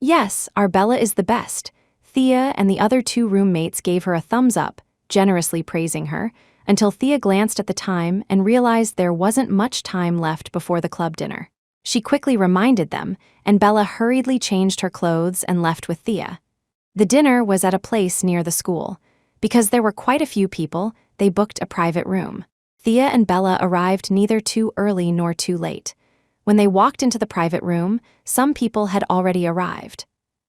"Yes, our Bella is the best." Thea and the other two roommates gave her a thumbs up, generously praising her, until Thea glanced at the time and realized there wasn't much time left before the club dinner. She quickly reminded them, and Bella hurriedly changed her clothes and left with Thea. The dinner was at a place near the school. Because there were quite a few people, they booked a private room. Thea and Bella arrived neither too early nor too late. When they walked into the private room, some people had already arrived.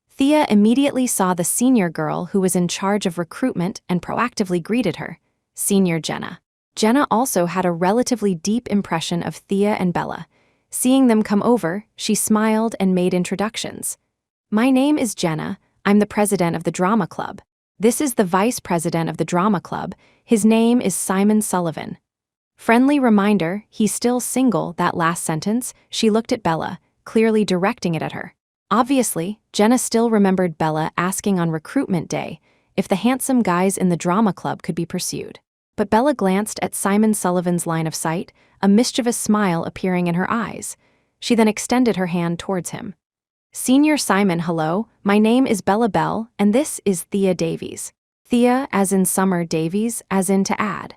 Thea immediately saw the senior girl who was in charge of recruitment and proactively greeted her, Senior Jenna. Jenna also had a relatively deep impression of Thea and Bella. Seeing them come over, she smiled and made introductions. "My name is Jenna. I'm the president of the drama club. This is the vice president of the drama club. His name is Simon Sullivan." Friendly reminder, he's still single. That last sentence, she looked at Bella, clearly directing it at her. Obviously, Jenna still remembered Bella asking on recruitment day if the handsome guys in the drama club could be pursued. But Bella glanced at Simon Sullivan's line of sight, a mischievous smile appearing in her eyes. She then extended her hand towards him. "Senior Simon, hello, my name is Bella Bell, and this is Thea Davies." Thea as in Summer, Davies as in to add.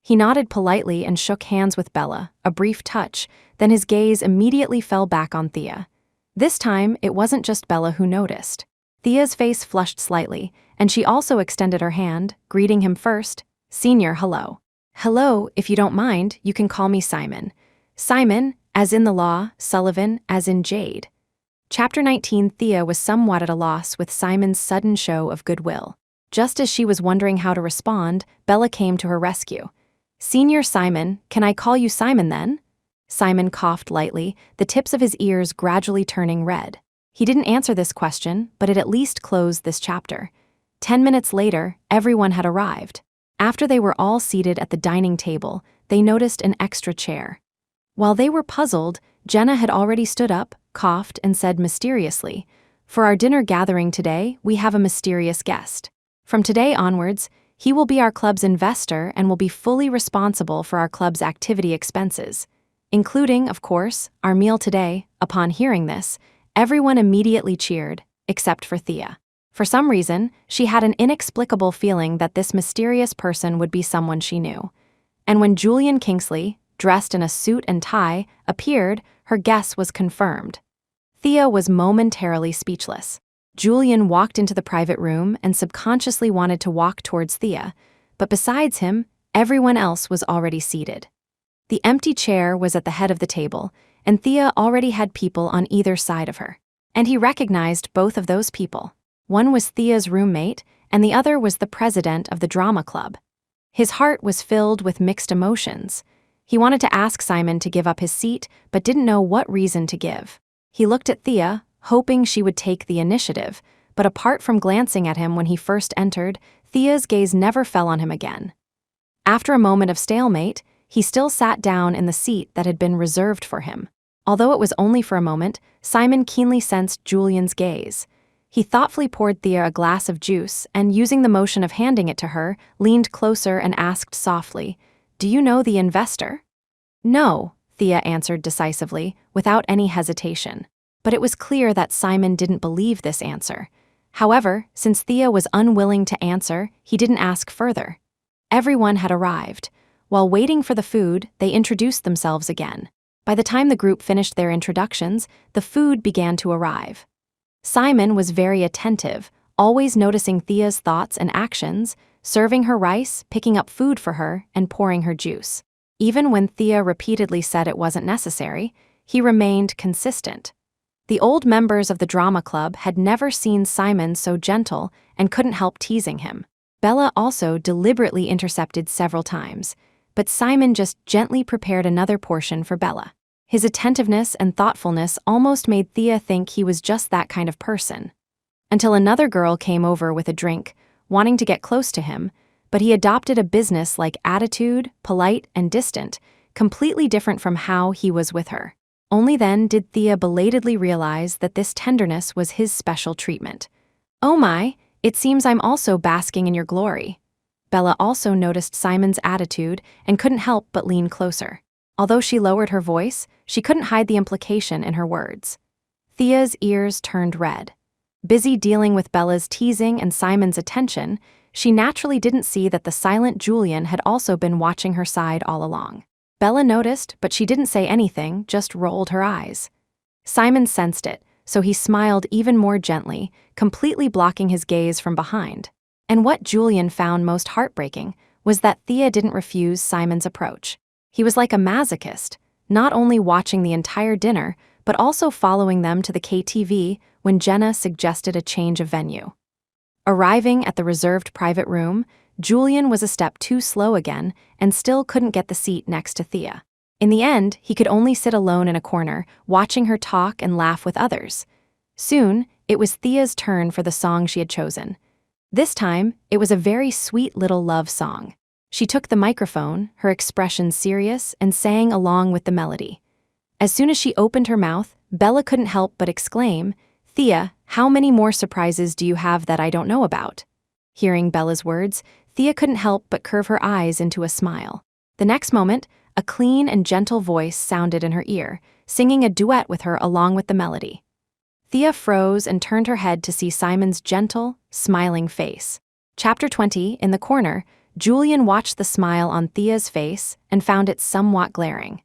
He nodded politely and shook hands with Bella, a brief touch, then his gaze immediately fell back on Thea. This time, it wasn't just Bella who noticed. Thea's face flushed slightly, and she also extended her hand, greeting him first. "Senior, hello." "Hello, if you don't mind, you can call me Simon." Simon, as in the law, Sullivan, as in Jade. Chapter 19. Thea was somewhat at a loss with Simon's sudden show of goodwill. Just as she was wondering how to respond, Bella came to her rescue. "Senior Simon, can I call you Simon then?" Simon coughed lightly, the tips of his ears gradually turning red. He didn't answer this question, but it at least closed this chapter. 10 minutes later, everyone had arrived. After they were all seated at the dining table, they noticed an extra chair. While they were puzzled, Jenna had already stood up, coughed, and said mysteriously, "For our dinner gathering today, we have a mysterious guest. From today onwards, he will be our club's investor and will be fully responsible for our club's activity expenses, including, of course, our meal today." Upon hearing this, everyone immediately cheered, except for Thea. For some reason, she had an inexplicable feeling that this mysterious person would be someone she knew. And when Julian Kingsley, dressed in a suit and tie, appeared, her guess was confirmed. Thea was momentarily speechless. Julian walked into the private room and subconsciously wanted to walk towards Thea, but besides him, everyone else was already seated. The empty chair was at the head of the table, and Thea already had people on either side of her. And he recognized both of those people. One was Thea's roommate, and the other was the president of the drama club. His heart was filled with mixed emotions. He wanted to ask Simon to give up his seat, but didn't know what reason to give. He looked at Thea, hoping she would take the initiative, but apart from glancing at him when he first entered, Thea's gaze never fell on him again. After a moment of stalemate, he still sat down in the seat that had been reserved for him. Although it was only for a moment, Simon keenly sensed Julian's gaze. He thoughtfully poured Thea a glass of juice and, using the motion of handing it to her, leaned closer and asked softly, "Do you know the investor?" "No," Thea answered decisively, without any hesitation. But it was clear that Simon didn't believe this answer. However, since Thea was unwilling to answer, he didn't ask further. Everyone had arrived. While waiting for the food, they introduced themselves again. By the time the group finished their introductions, the food began to arrive. Simon was very attentive, always noticing Thea's thoughts and actions, serving her rice, picking up food for her, and pouring her juice. Even when Thea repeatedly said it wasn't necessary, he remained consistent. The old members of the drama club had never seen Simon so gentle and couldn't help teasing him. Bella also deliberately intercepted several times, but Simon just gently prepared another portion for Bella. His attentiveness and thoughtfulness almost made Thea think he was just that kind of person. Until another girl came over with a drink, wanting to get close to him, but he adopted a business-like attitude, polite and distant, completely different from how he was with her. Only then did Thea belatedly realize that this tenderness was his special treatment. "Oh my, it seems I'm also basking in your glory." Bella also noticed Simon's attitude and couldn't help but lean closer. Although she lowered her voice, she couldn't hide the implication in her words. Thea's ears turned red. Busy dealing with Bella's teasing and Simon's attention, she naturally didn't see that the silent Julian had also been watching her side all along. Bella noticed, but she didn't say anything, just rolled her eyes. Simon sensed it, so he smiled even more gently, completely blocking his gaze from behind. And what Julian found most heartbreaking was that Thea didn't refuse Simon's approach. He was like a masochist, not only watching the entire dinner, but also following them to the KTV when Jenna suggested a change of venue. Arriving at the reserved private room, Julian was a step too slow again and still couldn't get the seat next to Thea. In the end, he could only sit alone in a corner, watching her talk and laugh with others. Soon, it was Thea's turn for the song she had chosen. This time, it was a very sweet little love song. She took the microphone, her expression serious, and sang along with the melody. As soon as she opened her mouth, Bella couldn't help but exclaim, "Thea, how many more surprises do you have that I don't know about?" Hearing Bella's words, Thea couldn't help but curve her eyes into a smile. The next moment, a clean and gentle voice sounded in her ear, singing a duet with her along with the melody. Thea froze and turned her head to see Simon's gentle, smiling face. Chapter 20, in the corner, Julian watched the smile on Thea's face and found it somewhat glaring.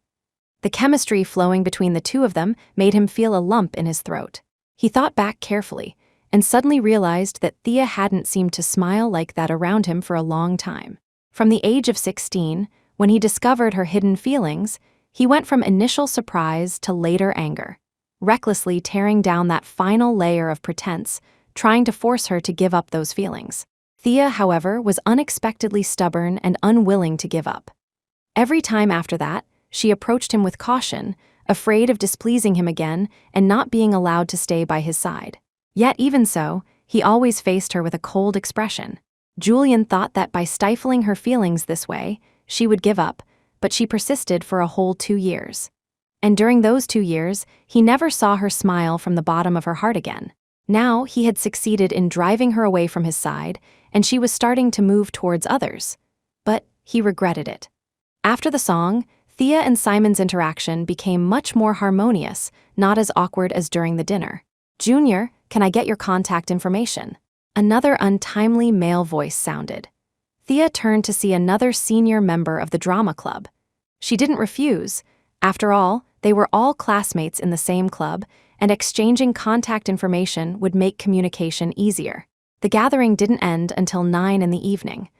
The chemistry flowing between the two of them made him feel a lump in his throat. He thought back carefully and suddenly realized that Thea hadn't seemed to smile like that around him for a long time. From the age of 16, when he discovered her hidden feelings, he went from initial surprise to later anger, recklessly tearing down that final layer of pretense, trying to force her to give up those feelings. Thea, however, was unexpectedly stubborn and unwilling to give up. Every time after that, she approached him with caution, afraid of displeasing him again and not being allowed to stay by his side. Yet even so, he always faced her with a cold expression. Julian thought that by stifling her feelings this way, she would give up, but she persisted for a whole 2 years. And during those 2 years, he never saw her smile from the bottom of her heart again. Now he had succeeded in driving her away from his side, and she was starting to move towards others. But he regretted it. After the song, Thea and Simon's interaction became much more harmonious, not as awkward as during the dinner. "Junior, can I get your contact information?" Another untimely male voice sounded. Thea turned to see another senior member of the drama club. She didn't refuse. After all, they were all classmates in the same club, and exchanging contact information would make communication easier. The gathering didn't end until 9 in the evening.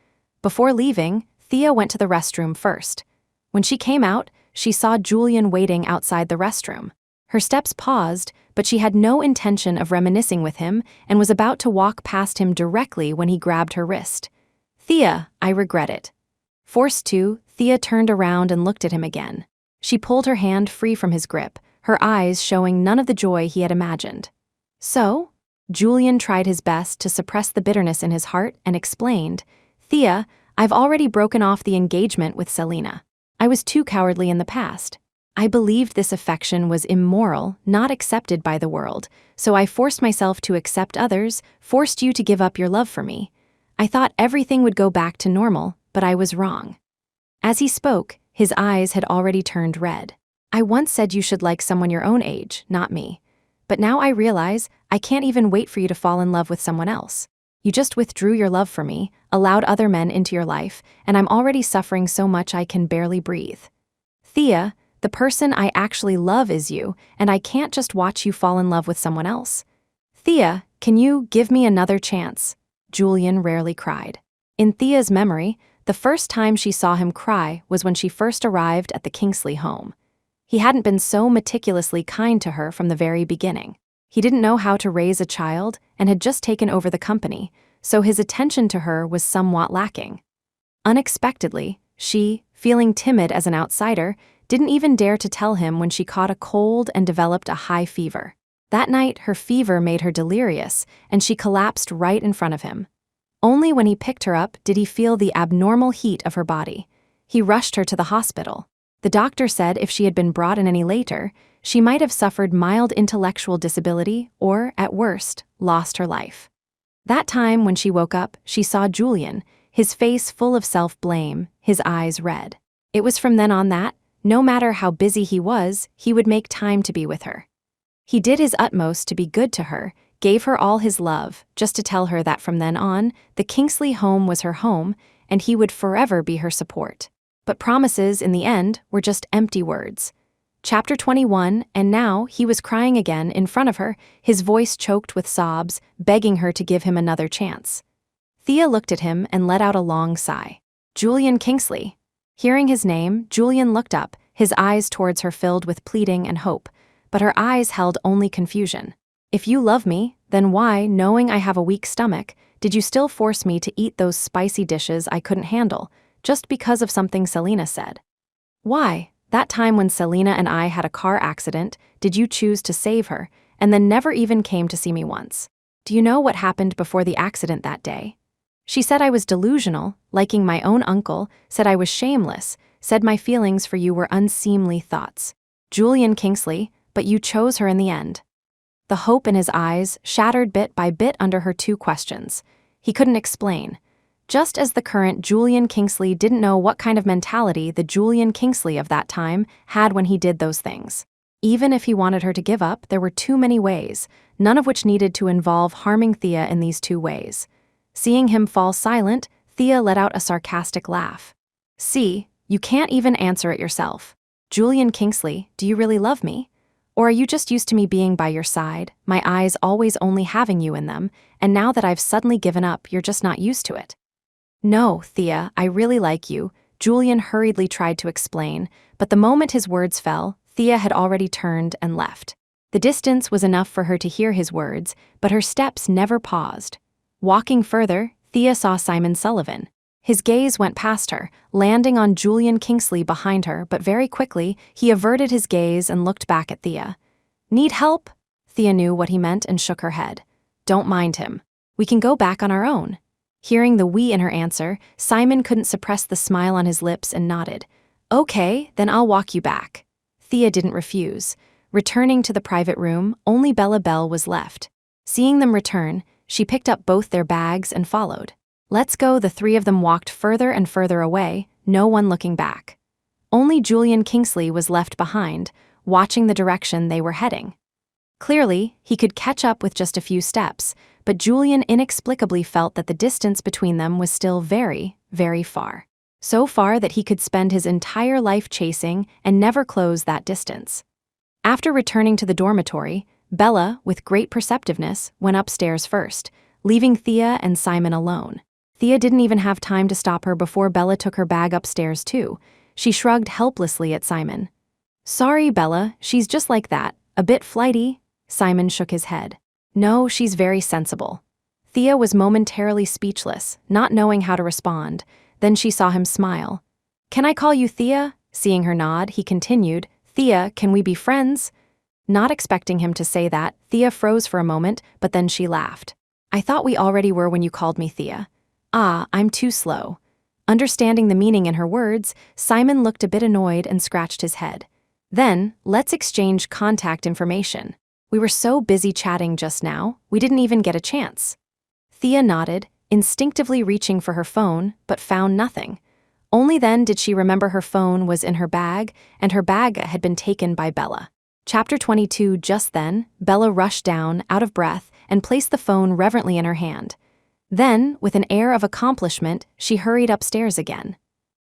Before leaving, Thea went to the restroom first. When she came out, she saw Julian waiting outside the restroom. Her steps paused, but she had no intention of reminiscing with him and was about to walk past him directly when he grabbed her wrist. "Thea, I regret it." Forced to, Thea turned around and looked at him again. She pulled her hand free from his grip, her eyes showing none of the joy he had imagined. "So?" Julian tried his best to suppress the bitterness in his heart and explained, "Thea, I've already broken off the engagement with Selena. I was too cowardly in the past. I believed this affection was immoral, not accepted by the world, so I forced myself to accept others, forced you to give up your love for me. I thought everything would go back to normal, but I was wrong." As he spoke, his eyes had already turned red. "I once said you should like someone your own age, not me. But now I realize I can't even wait for you to fall in love with someone else. You just withdrew your love for me, allowed other men into your life, and I'm already suffering so much I can barely breathe. Thea, the person I actually love is you, and I can't just watch you fall in love with someone else. Thea, can you give me another chance? Julian rarely cried. In Thea's memory, the first time she saw him cry was when she first arrived at the Kingsley home. He hadn't been so meticulously kind to her from the very beginning. He didn't know how to raise a child and had just taken over the company, so his attention to her was somewhat lacking. Unexpectedly, she, feeling timid as an outsider, didn't even dare to tell him when she caught a cold and developed a high fever. That night, her fever made her delirious, and she collapsed right in front of him. Only when he picked her up did he feel the abnormal heat of her body. He rushed her to the hospital. The doctor said if she had been brought in any later, she might have suffered mild intellectual disability or, at worst, lost her life. That time when she woke up, she saw Julian, his face full of self-blame, his eyes red. It was from then on that, no matter how busy he was, he would make time to be with her. He did his utmost to be good to her, gave her all his love, just to tell her that from then on, the Kingsley home was her home, and he would forever be her support. But promises, in the end, were just empty words. Chapter 21, and now he was crying again in front of her, his voice choked with sobs, begging her to give him another chance. Thea looked at him and let out a long sigh. Julian Kingsley. Hearing his name, Julian looked up, his eyes towards her filled with pleading and hope, but her eyes held only confusion. If you love me, then why, knowing I have a weak stomach, did you still force me to eat those spicy dishes I couldn't handle, just because of something Selena said? Why, that time when Selena and I had a car accident, did you choose to save her, and then never even came to see me once? Do you know what happened before the accident that day? She said I was delusional, liking my own uncle, said I was shameless, said my feelings for you were unseemly thoughts. Julian Kingsley, but you chose her in the end. The hope in his eyes shattered bit by bit under her two questions. He couldn't explain. Just as the current Julian Kingsley didn't know what kind of mentality the Julian Kingsley of that time had when he did those things. Even if he wanted her to give up, there were too many ways, none of which needed to involve harming Thea in these two ways. Seeing him fall silent, Thea let out a sarcastic laugh. See, you can't even answer it yourself. Julian Kingsley, do you really love me? Or are you just used to me being by your side, my eyes always only having you in them, and now that I've suddenly given up, you're just not used to it? No, Thea, I really like you, Julian hurriedly tried to explain, but the moment his words fell, Thea had already turned and left. The distance was enough for her to hear his words, but her steps never paused. Walking further, Thea saw Simon Sullivan. His gaze went past her, landing on Julian Kingsley behind her, but very quickly, he averted his gaze and looked back at Thea. Need help? Thea knew what he meant and shook her head. Don't mind him. We can go back on our own. Hearing the we in her answer, Simon couldn't suppress the smile on his lips and nodded. Okay, then I'll walk you back. Thea didn't refuse. Returning to the private room, only Bella Bell was left. Seeing them return, she picked up both their bags and followed. Let's go, the three of them walked further and further away, no one looking back. Only Julian Kingsley was left behind, watching the direction they were heading. Clearly, he could catch up with just a few steps, but Julian inexplicably felt that the distance between them was still very, very far. So far that he could spend his entire life chasing and never close that distance. After returning to the dormitory, Bella, with great perceptiveness, went upstairs first, leaving Thea and Simon alone. Thea didn't even have time to stop her before Bella took her bag upstairs too. She shrugged helplessly at Simon. Sorry, Bella, she's just like that, a bit flighty. Simon shook his head. No, she's very sensible. Thea was momentarily speechless, not knowing how to respond. Then she saw him smile. Can I call you Thea? Seeing her nod, he continued, Thea, can we be friends? Not expecting him to say that, Thea froze for a moment, but then she laughed. I thought we already were when you called me Thea. Ah, I'm too slow. Understanding the meaning in her words, Simon looked a bit annoyed and scratched his head. Then, let's exchange contact information. We were so busy chatting just now, we didn't even get a chance. Thea nodded, instinctively reaching for her phone, but found nothing. Only then did she remember her phone was in her bag, and her bag had been taken by Bella. Chapter 22. Just then, Bella rushed down, out of breath, and placed the phone reverently in her hand. Then, with an air of accomplishment, she hurried upstairs again.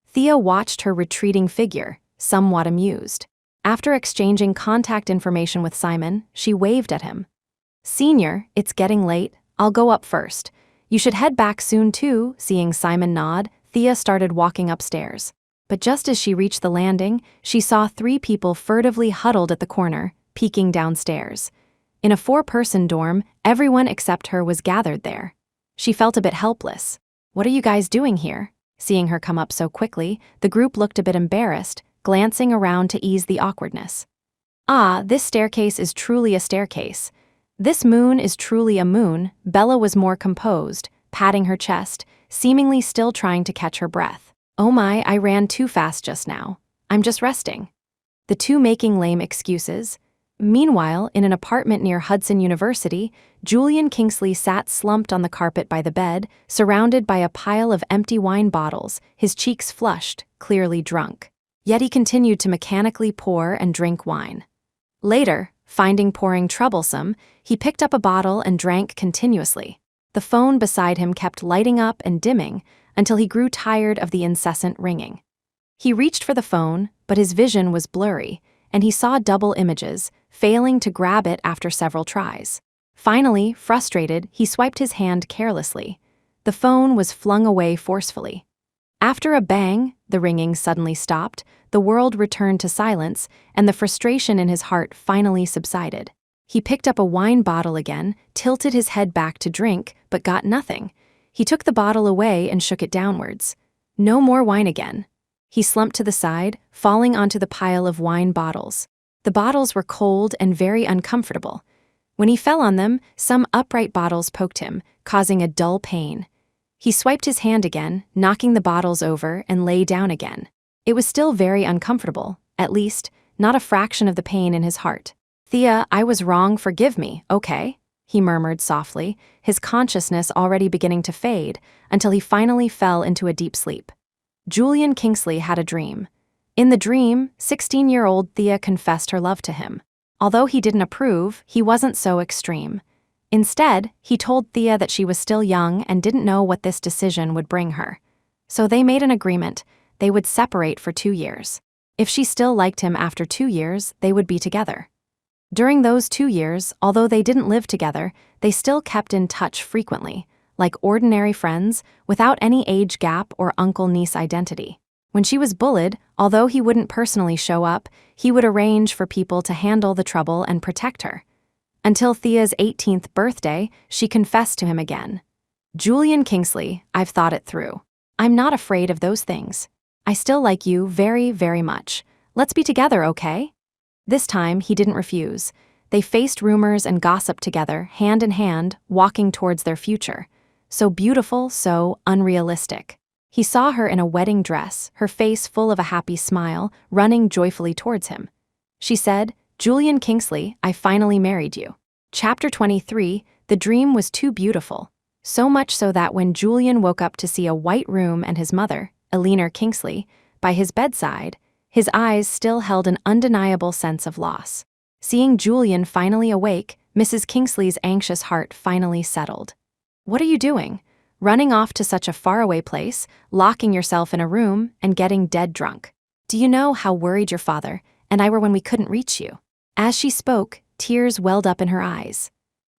Thea watched her retreating figure, somewhat amused. After exchanging contact information with Simon, she waved at him. "Senior, it's getting late. I'll go up first. You should head back soon too." Seeing Simon nod, Thea started walking upstairs. But just as she reached the landing, she saw 3 people furtively huddled at the corner, peeking downstairs. In a 4-person dorm, everyone except her was gathered there. She felt a bit helpless. "What are you guys doing here?" Seeing her come up so quickly, the group looked a bit embarrassed, glancing around to ease the awkwardness. "Ah, this staircase is truly a staircase. This moon is truly a moon." Bella was more composed, patting her chest, seemingly still trying to catch her breath. "Oh my, I ran too fast just now. I'm just resting." The 2 making lame excuses. Meanwhile, in an apartment near Hudson University, Julian Kingsley sat slumped on the carpet by the bed, surrounded by a pile of empty wine bottles, his cheeks flushed, clearly drunk. Yet he continued to mechanically pour and drink wine. Later, finding pouring troublesome, he picked up a bottle and drank continuously. The phone beside him kept lighting up and dimming until he grew tired of the incessant ringing. He reached for the phone, but his vision was blurry, and he saw double images, failing to grab it after several tries. Finally, frustrated, he swiped his hand carelessly. The phone was flung away forcefully. After a bang, the ringing suddenly stopped, the world returned to silence, and the frustration in his heart finally subsided. He picked up a wine bottle again, tilted his head back to drink, but got nothing. He took the bottle away and shook it downwards. No more wine again. He slumped to the side, falling onto the pile of wine bottles. The bottles were cold and very uncomfortable. When he fell on them, some upright bottles poked him, causing a dull pain. He swiped his hand again, knocking the bottles over, and lay down again. It was still very uncomfortable, at least, not a fraction of the pain in his heart. "Thea, I was wrong, forgive me, okay?" he murmured softly, his consciousness already beginning to fade, until he finally fell into a deep sleep. Julian Kingsley had a dream. In the dream, 16-year-old Thea confessed her love to him. Although he didn't approve, he wasn't so extreme. Instead, he told Thea that she was still young and didn't know what this decision would bring her. So they made an agreement. They would separate for 2 years. If she still liked him after 2 years, they would be together. During those 2 years, although they didn't live together, they still kept in touch frequently, like ordinary friends, without any age gap or uncle-niece identity. When she was bullied, although he wouldn't personally show up, he would arrange for people to handle the trouble and protect her. Until Thea's 18th birthday, she confessed to him again. "Julian Kingsley, I've thought it through. I'm not afraid of those things. I still like you very, very much. Let's be together, okay?" This time, he didn't refuse. They faced rumors and gossip together, hand in hand, walking towards their future. So beautiful, so unrealistic. He saw her in a wedding dress, her face full of a happy smile, running joyfully towards him. She said, "Julian Kingsley, I finally married you." Chapter 23, the dream was too beautiful. So much so that when Julian woke up to see a white room and his mother, Eleanor Kingsley, by his bedside, his eyes still held an undeniable sense of loss. Seeing Julian finally awake, Mrs. Kingsley's anxious heart finally settled. "What are you doing? Running off to such a faraway place, locking yourself in a room, and getting dead drunk? Do you know how worried your father and I were when we couldn't reach you?" As she spoke, tears welled up in her eyes.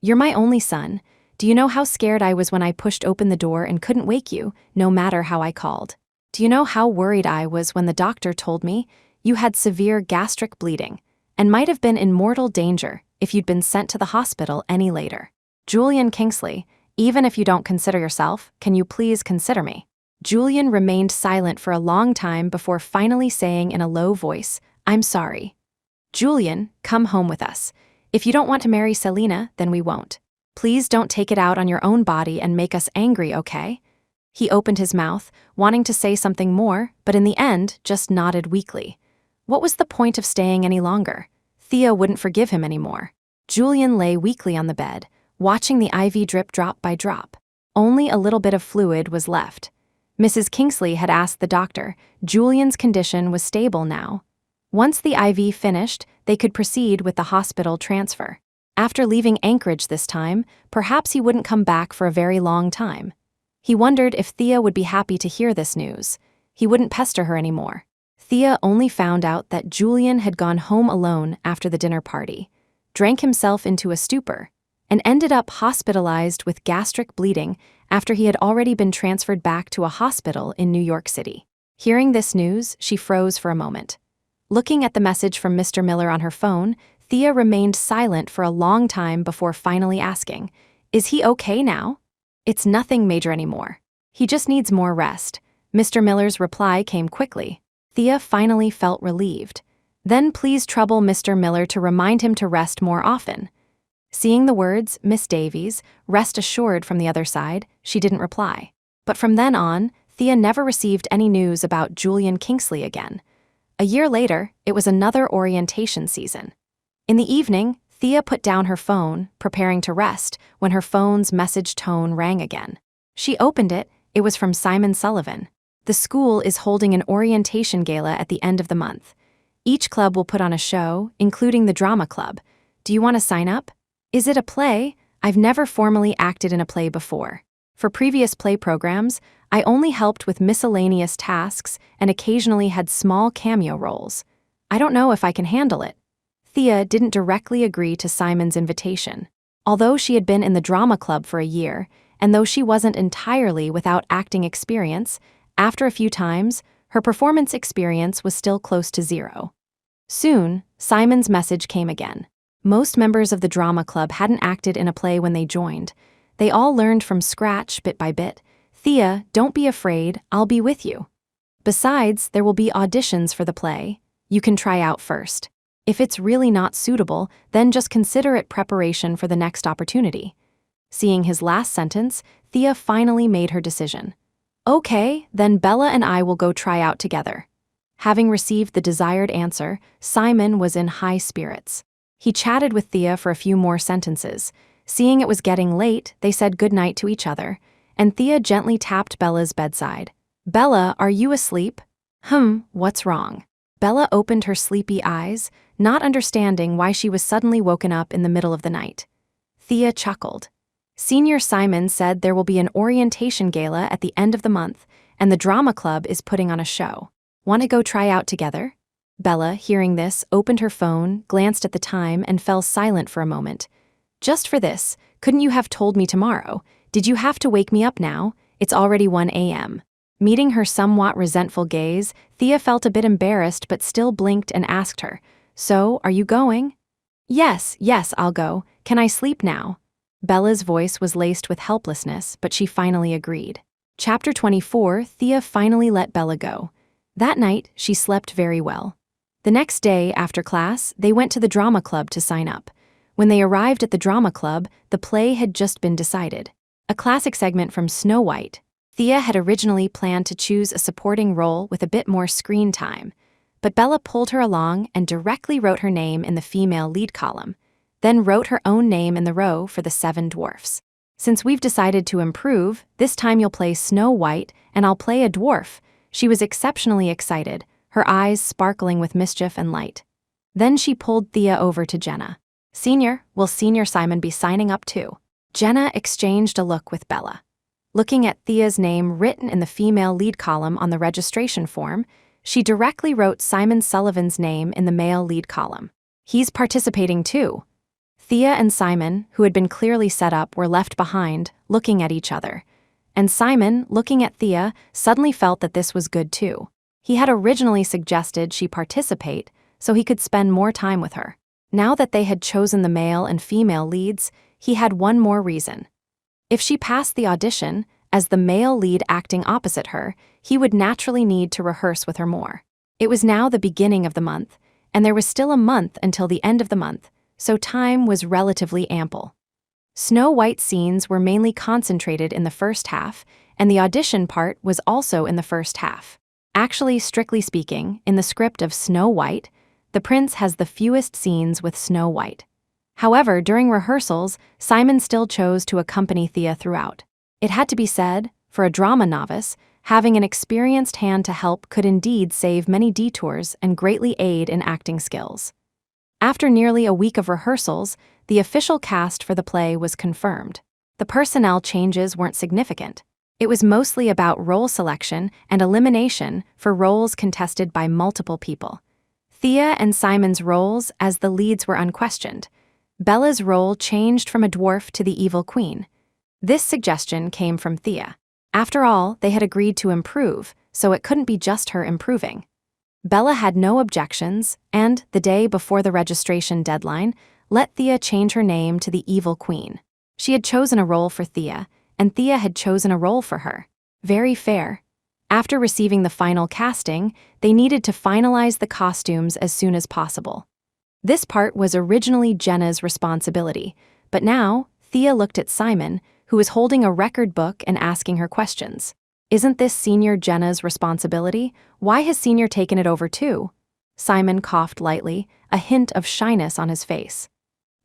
"You're my only son. Do you know how scared I was when I pushed open the door and couldn't wake you, no matter how I called? Do you know how worried I was when the doctor told me you had severe gastric bleeding and might have been in mortal danger if you'd been sent to the hospital any later? Julian Kingsley, even if you don't consider yourself, can you please consider me?" Julian remained silent for a long time before finally saying in a low voice, "I'm sorry." "Julian, come home with us. If you don't want to marry Selena, then we won't. Please don't take it out on your own body and make us angry, okay?" He opened his mouth, wanting to say something more, but in the end, just nodded weakly. What was the point of staying any longer? Thea wouldn't forgive him anymore. Julian lay weakly on the bed, watching the IV drip drop by drop. Only a little bit of fluid was left. Mrs. Kingsley had asked the doctor. Julian's condition was stable now. Once the IV finished, they could proceed with the hospital transfer. After leaving Anchorage this time, perhaps he wouldn't come back for a very long time. He wondered if Thea would be happy to hear this news. He wouldn't pester her anymore. Thea only found out that Julian had gone home alone after the dinner party, drank himself into a stupor, and ended up hospitalized with gastric bleeding after he had already been transferred back to a hospital in New York City. Hearing this news, she froze for a moment. Looking at the message from Mr. Miller on her phone, Thea remained silent for a long time before finally asking, "Is he okay now?" "It's nothing major anymore. He just needs more rest." Mr. Miller's reply came quickly. Thea finally felt relieved. "Then please trouble Mr. Miller to remind him to rest more often." Seeing the words, "Miss Davies, rest assured" from the other side, she didn't reply. But from then on, Thea never received any news about Julian Kingsley again. A year later, it was another orientation season. In the evening, Thea put down her phone, preparing to rest, when her phone's message tone rang again. She opened it. It was from Simon Sullivan. The school is holding an orientation gala at the end of the month. Each club will put on a show, including the drama club. Do you want to sign up? Is it a play? I've never formally acted in a play before. For previous play programs, I only helped with miscellaneous tasks and occasionally had small cameo roles. I don't know if I can handle it. Thea didn't directly agree to Simon's invitation. Although she had been in the drama club for a year, and though she wasn't entirely without acting experience, after a few times, her performance experience was still close to zero. Soon, Simon's message came again. Most members of the drama club hadn't acted in a play when they joined. They all learned from scratch bit by bit. "Thea, don't be afraid, I'll be with you. Besides, there will be auditions for the play. You can try out first. If it's really not suitable, then just consider it preparation for the next opportunity." Seeing his last sentence, Thea finally made her decision. "Okay, then Bella and I will go try out together." Having received the desired answer, Simon was in high spirits. He chatted with Thea for a few more sentences. Seeing it was getting late, they said goodnight to each other, and Thea gently tapped Bella's bedside. "Bella, are you asleep?" What's wrong?" Bella opened her sleepy eyes, not understanding why she was suddenly woken up in the middle of the night. Thea chuckled. "Senior Simon said there will be an orientation gala at the end of the month, and the drama club is putting on a show. Want to go try out together?" Bella, hearing this, opened her phone, glanced at the time, and fell silent for a moment. "Just for this, couldn't you have told me tomorrow? Did you have to wake me up now? It's already 1 a.m. Meeting her somewhat resentful gaze, Thea felt a bit embarrassed but still blinked and asked her, "So, are you going?" Yes, I'll go. Can I sleep now?" Bella's voice was laced with helplessness, but she finally agreed. Chapter 24, Thea finally let Bella go. That night, she slept very well. The next day, after class, they went to the drama club to sign up. When they arrived at the drama club, the play had just been decided. A classic segment from Snow White. Thea had originally planned to choose a supporting role with a bit more screen time, but Bella pulled her along and directly wrote her name in the female lead column, then wrote her own name in the row for the 7 dwarfs. "Since we've decided to improve, this time you'll play Snow White and I'll play a dwarf." She was exceptionally excited, her eyes sparkling with mischief and light. Then she pulled Thea over to Jenna. "Senior, will Senior Simon be signing up too?" Jenna exchanged a look with Bella. Looking at Thea's name written in the female lead column on the registration form, she directly wrote Simon Sullivan's name in the male lead column. "He's participating too." Thea and Simon, who had been clearly set up, were left behind, looking at each other. And Simon, looking at Thea, suddenly felt that this was good too. He had originally suggested she participate so he could spend more time with her. Now that they had chosen the male and female leads, he had one more reason. If she passed the audition, as the male lead acting opposite her, he would naturally need to rehearse with her more. It was now the beginning of the month, and there was still a month until the end of the month, so time was relatively ample. Snow White scenes were mainly concentrated in the first half, and the audition part was also in the first half. Actually, strictly speaking, in the script of Snow White, the prince has the fewest scenes with Snow White. However, during rehearsals, Simon still chose to accompany Thea throughout. It had to be said, for a drama novice, having an experienced hand to help could indeed save many detours and greatly aid in acting skills. After nearly a week of rehearsals, the official cast for the play was confirmed. The personnel changes weren't significant. It was mostly about role selection and elimination for roles contested by multiple people. Thea and Simon's roles as the leads were unquestioned. Bella's role changed from a dwarf to the evil queen. This suggestion came from Thea. After all, they had agreed to improve, so it couldn't be just her improving. Bella had no objections, and, the day before the registration deadline, let Thea change her name to the evil queen. She had chosen a role for Thea, and Thea had chosen a role for her. Very fair. After receiving the final casting, they needed to finalize the costumes as soon as possible. This part was originally Jenna's responsibility, but now Thea looked at Simon, who was holding a record book and asking her questions. Isn't this senior Jenna's responsibility? Why has senior taken it over too? Simon coughed lightly, a hint of shyness on his face.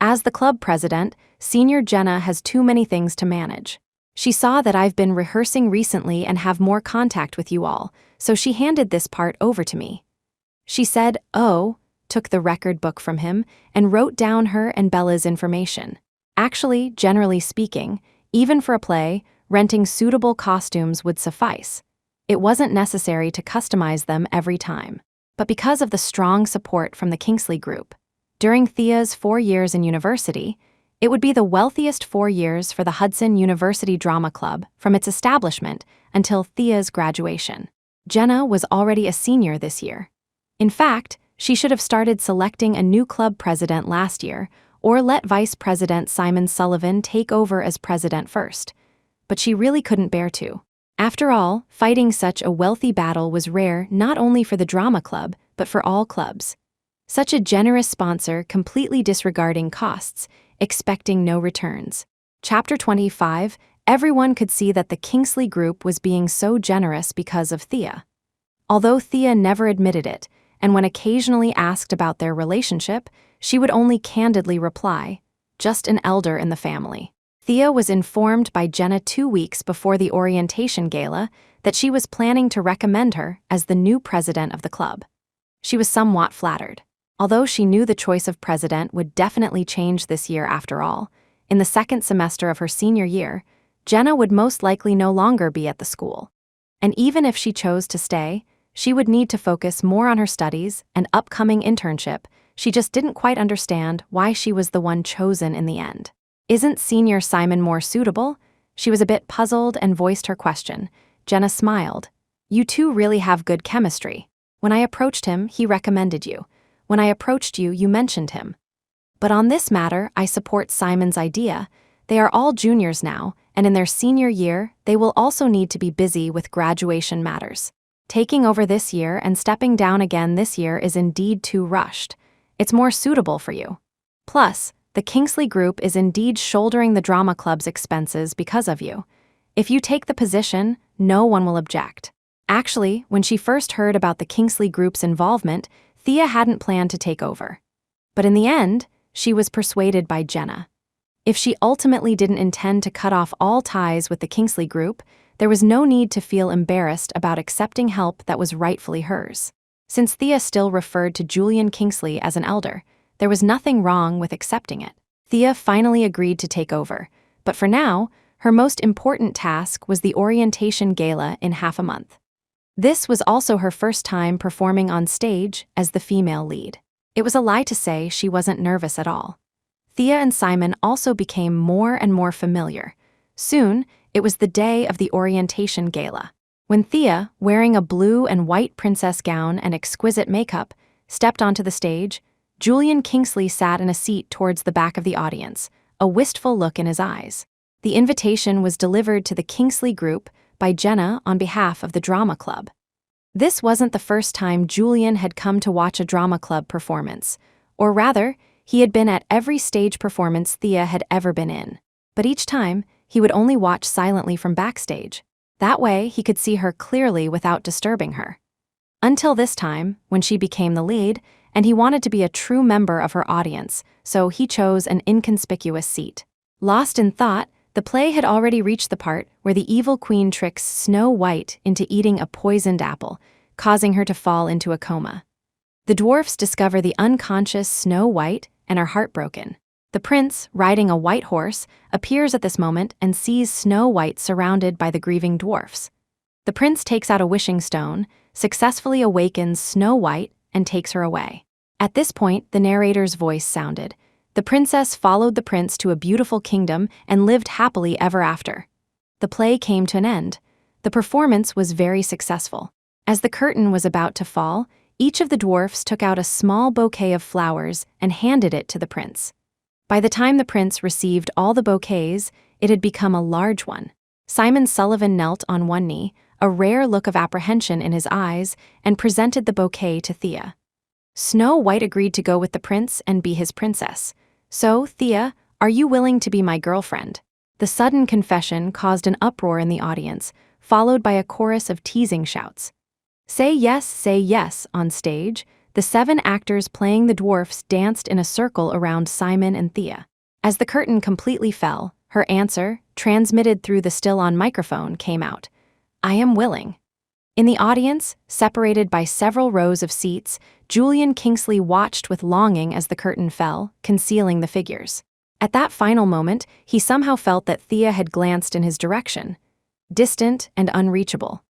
As the club president, senior Jenna has too many things to manage. She saw that I've been rehearsing recently and have more contact with you all, so she handed this part over to me. She said, "Oh," took the record book from him, and wrote down her and Bella's information. Actually, generally speaking, even for a play, renting suitable costumes would suffice. It wasn't necessary to customize them every time. But because of the strong support from the Kingsley Group, during Thea's 4 years in university, it would be the wealthiest 4 years for the Hudson University Drama Club from its establishment until Thea's graduation. Jenna was already a senior this year. In fact, she should have started selecting a new club president last year, or let Vice President Simon Sullivan take over as president first. But she really couldn't bear to. After all, fighting such a wealthy battle was rare not only for the drama club, but for all clubs. Such a generous sponsor completely disregarding costs, expecting no returns. Chapter 25, everyone could see that the Kingsley Group was being so generous because of Thea. Although Thea never admitted it, and when occasionally asked about their relationship, she would only candidly reply, "Just an elder in the family." Thea was informed by Jenna 2 weeks before the orientation gala that she was planning to recommend her as the new president of the club. She was somewhat flattered. Although she knew the choice of president would definitely change this year after all, in the second semester of her senior year, Jenna would most likely no longer be at the school. And even if she chose to stay, she would need to focus more on her studies and upcoming internship. She just didn't quite understand why she was the one chosen in the end. Isn't senior Simon more suitable? She was a bit puzzled and voiced her question. Jenna smiled. You two really have good chemistry. When I approached him, he recommended you. When I approached you, you mentioned him. But on this matter, I support Simon's idea. They are all juniors now, and in their senior year, they will also need to be busy with graduation matters. Taking over this year and stepping down again this year is indeed too rushed. It's more suitable for you. Plus, the Kingsley Group is indeed shouldering the drama club's expenses because of you. If you take the position, no one will object. Actually, when she first heard about the Kingsley Group's involvement, Thea hadn't planned to take over. But in the end, she was persuaded by Jenna. If she ultimately didn't intend to cut off all ties with the Kingsley Group, there was no need to feel embarrassed about accepting help that was rightfully hers. Since Thea still referred to Julian Kingsley as an elder, there was nothing wrong with accepting it. Thea finally agreed to take over, but for now, her most important task was the orientation gala in half a month. This was also her first time performing on stage as the female lead. It was a lie to say she wasn't nervous at all. Thea and Simon also became more and more familiar. Soon, it was the day of the orientation gala. When Thea, wearing a blue and white princess gown and exquisite makeup, stepped onto the stage, Julian Kingsley sat in a seat towards the back of the audience, a wistful look in his eyes. The invitation was delivered to the Kingsley Group by Jenna on behalf of the drama club. This wasn't the first time Julian had come to watch a drama club performance, or rather, he had been at every stage performance Thea had ever been in. But each time, he would only watch silently from backstage. That way, he could see her clearly without disturbing her. Until this time, when she became the lead, and he wanted to be a true member of her audience, so he chose an inconspicuous seat. Lost in thought, the play had already reached the part where the evil queen tricks Snow White into eating a poisoned apple, causing her to fall into a coma. The dwarfs discover the unconscious Snow White and are heartbroken. The prince, riding a white horse, appears at this moment and sees Snow White surrounded by the grieving dwarfs. The prince takes out a wishing stone, successfully awakens Snow White, and takes her away. At this point, the narrator's voice sounded. The princess followed the prince to a beautiful kingdom and lived happily ever after. The play came to an end. The performance was very successful. As the curtain was about to fall, each of the dwarfs took out a small bouquet of flowers and handed it to the prince. By the time the prince received all the bouquets, it had become a large one. Simon Sullivan knelt on one knee, a rare look of apprehension in his eyes, and presented the bouquet to Thea. Snow White agreed to go with the prince and be his princess. So, Thea, are you willing to be my girlfriend? The sudden confession caused an uproar in the audience, followed by a chorus of teasing shouts. Say yes, on stage. The 7 actors playing the dwarfs danced in a circle around Simon and Thea. As the curtain completely fell, her answer, transmitted through the still-on microphone, came out. I am willing. In the audience, separated by several rows of seats, Julian Kingsley watched with longing as the curtain fell, concealing the figures. At that final moment, he somehow felt that Thea had glanced in his direction. Distant and unreachable.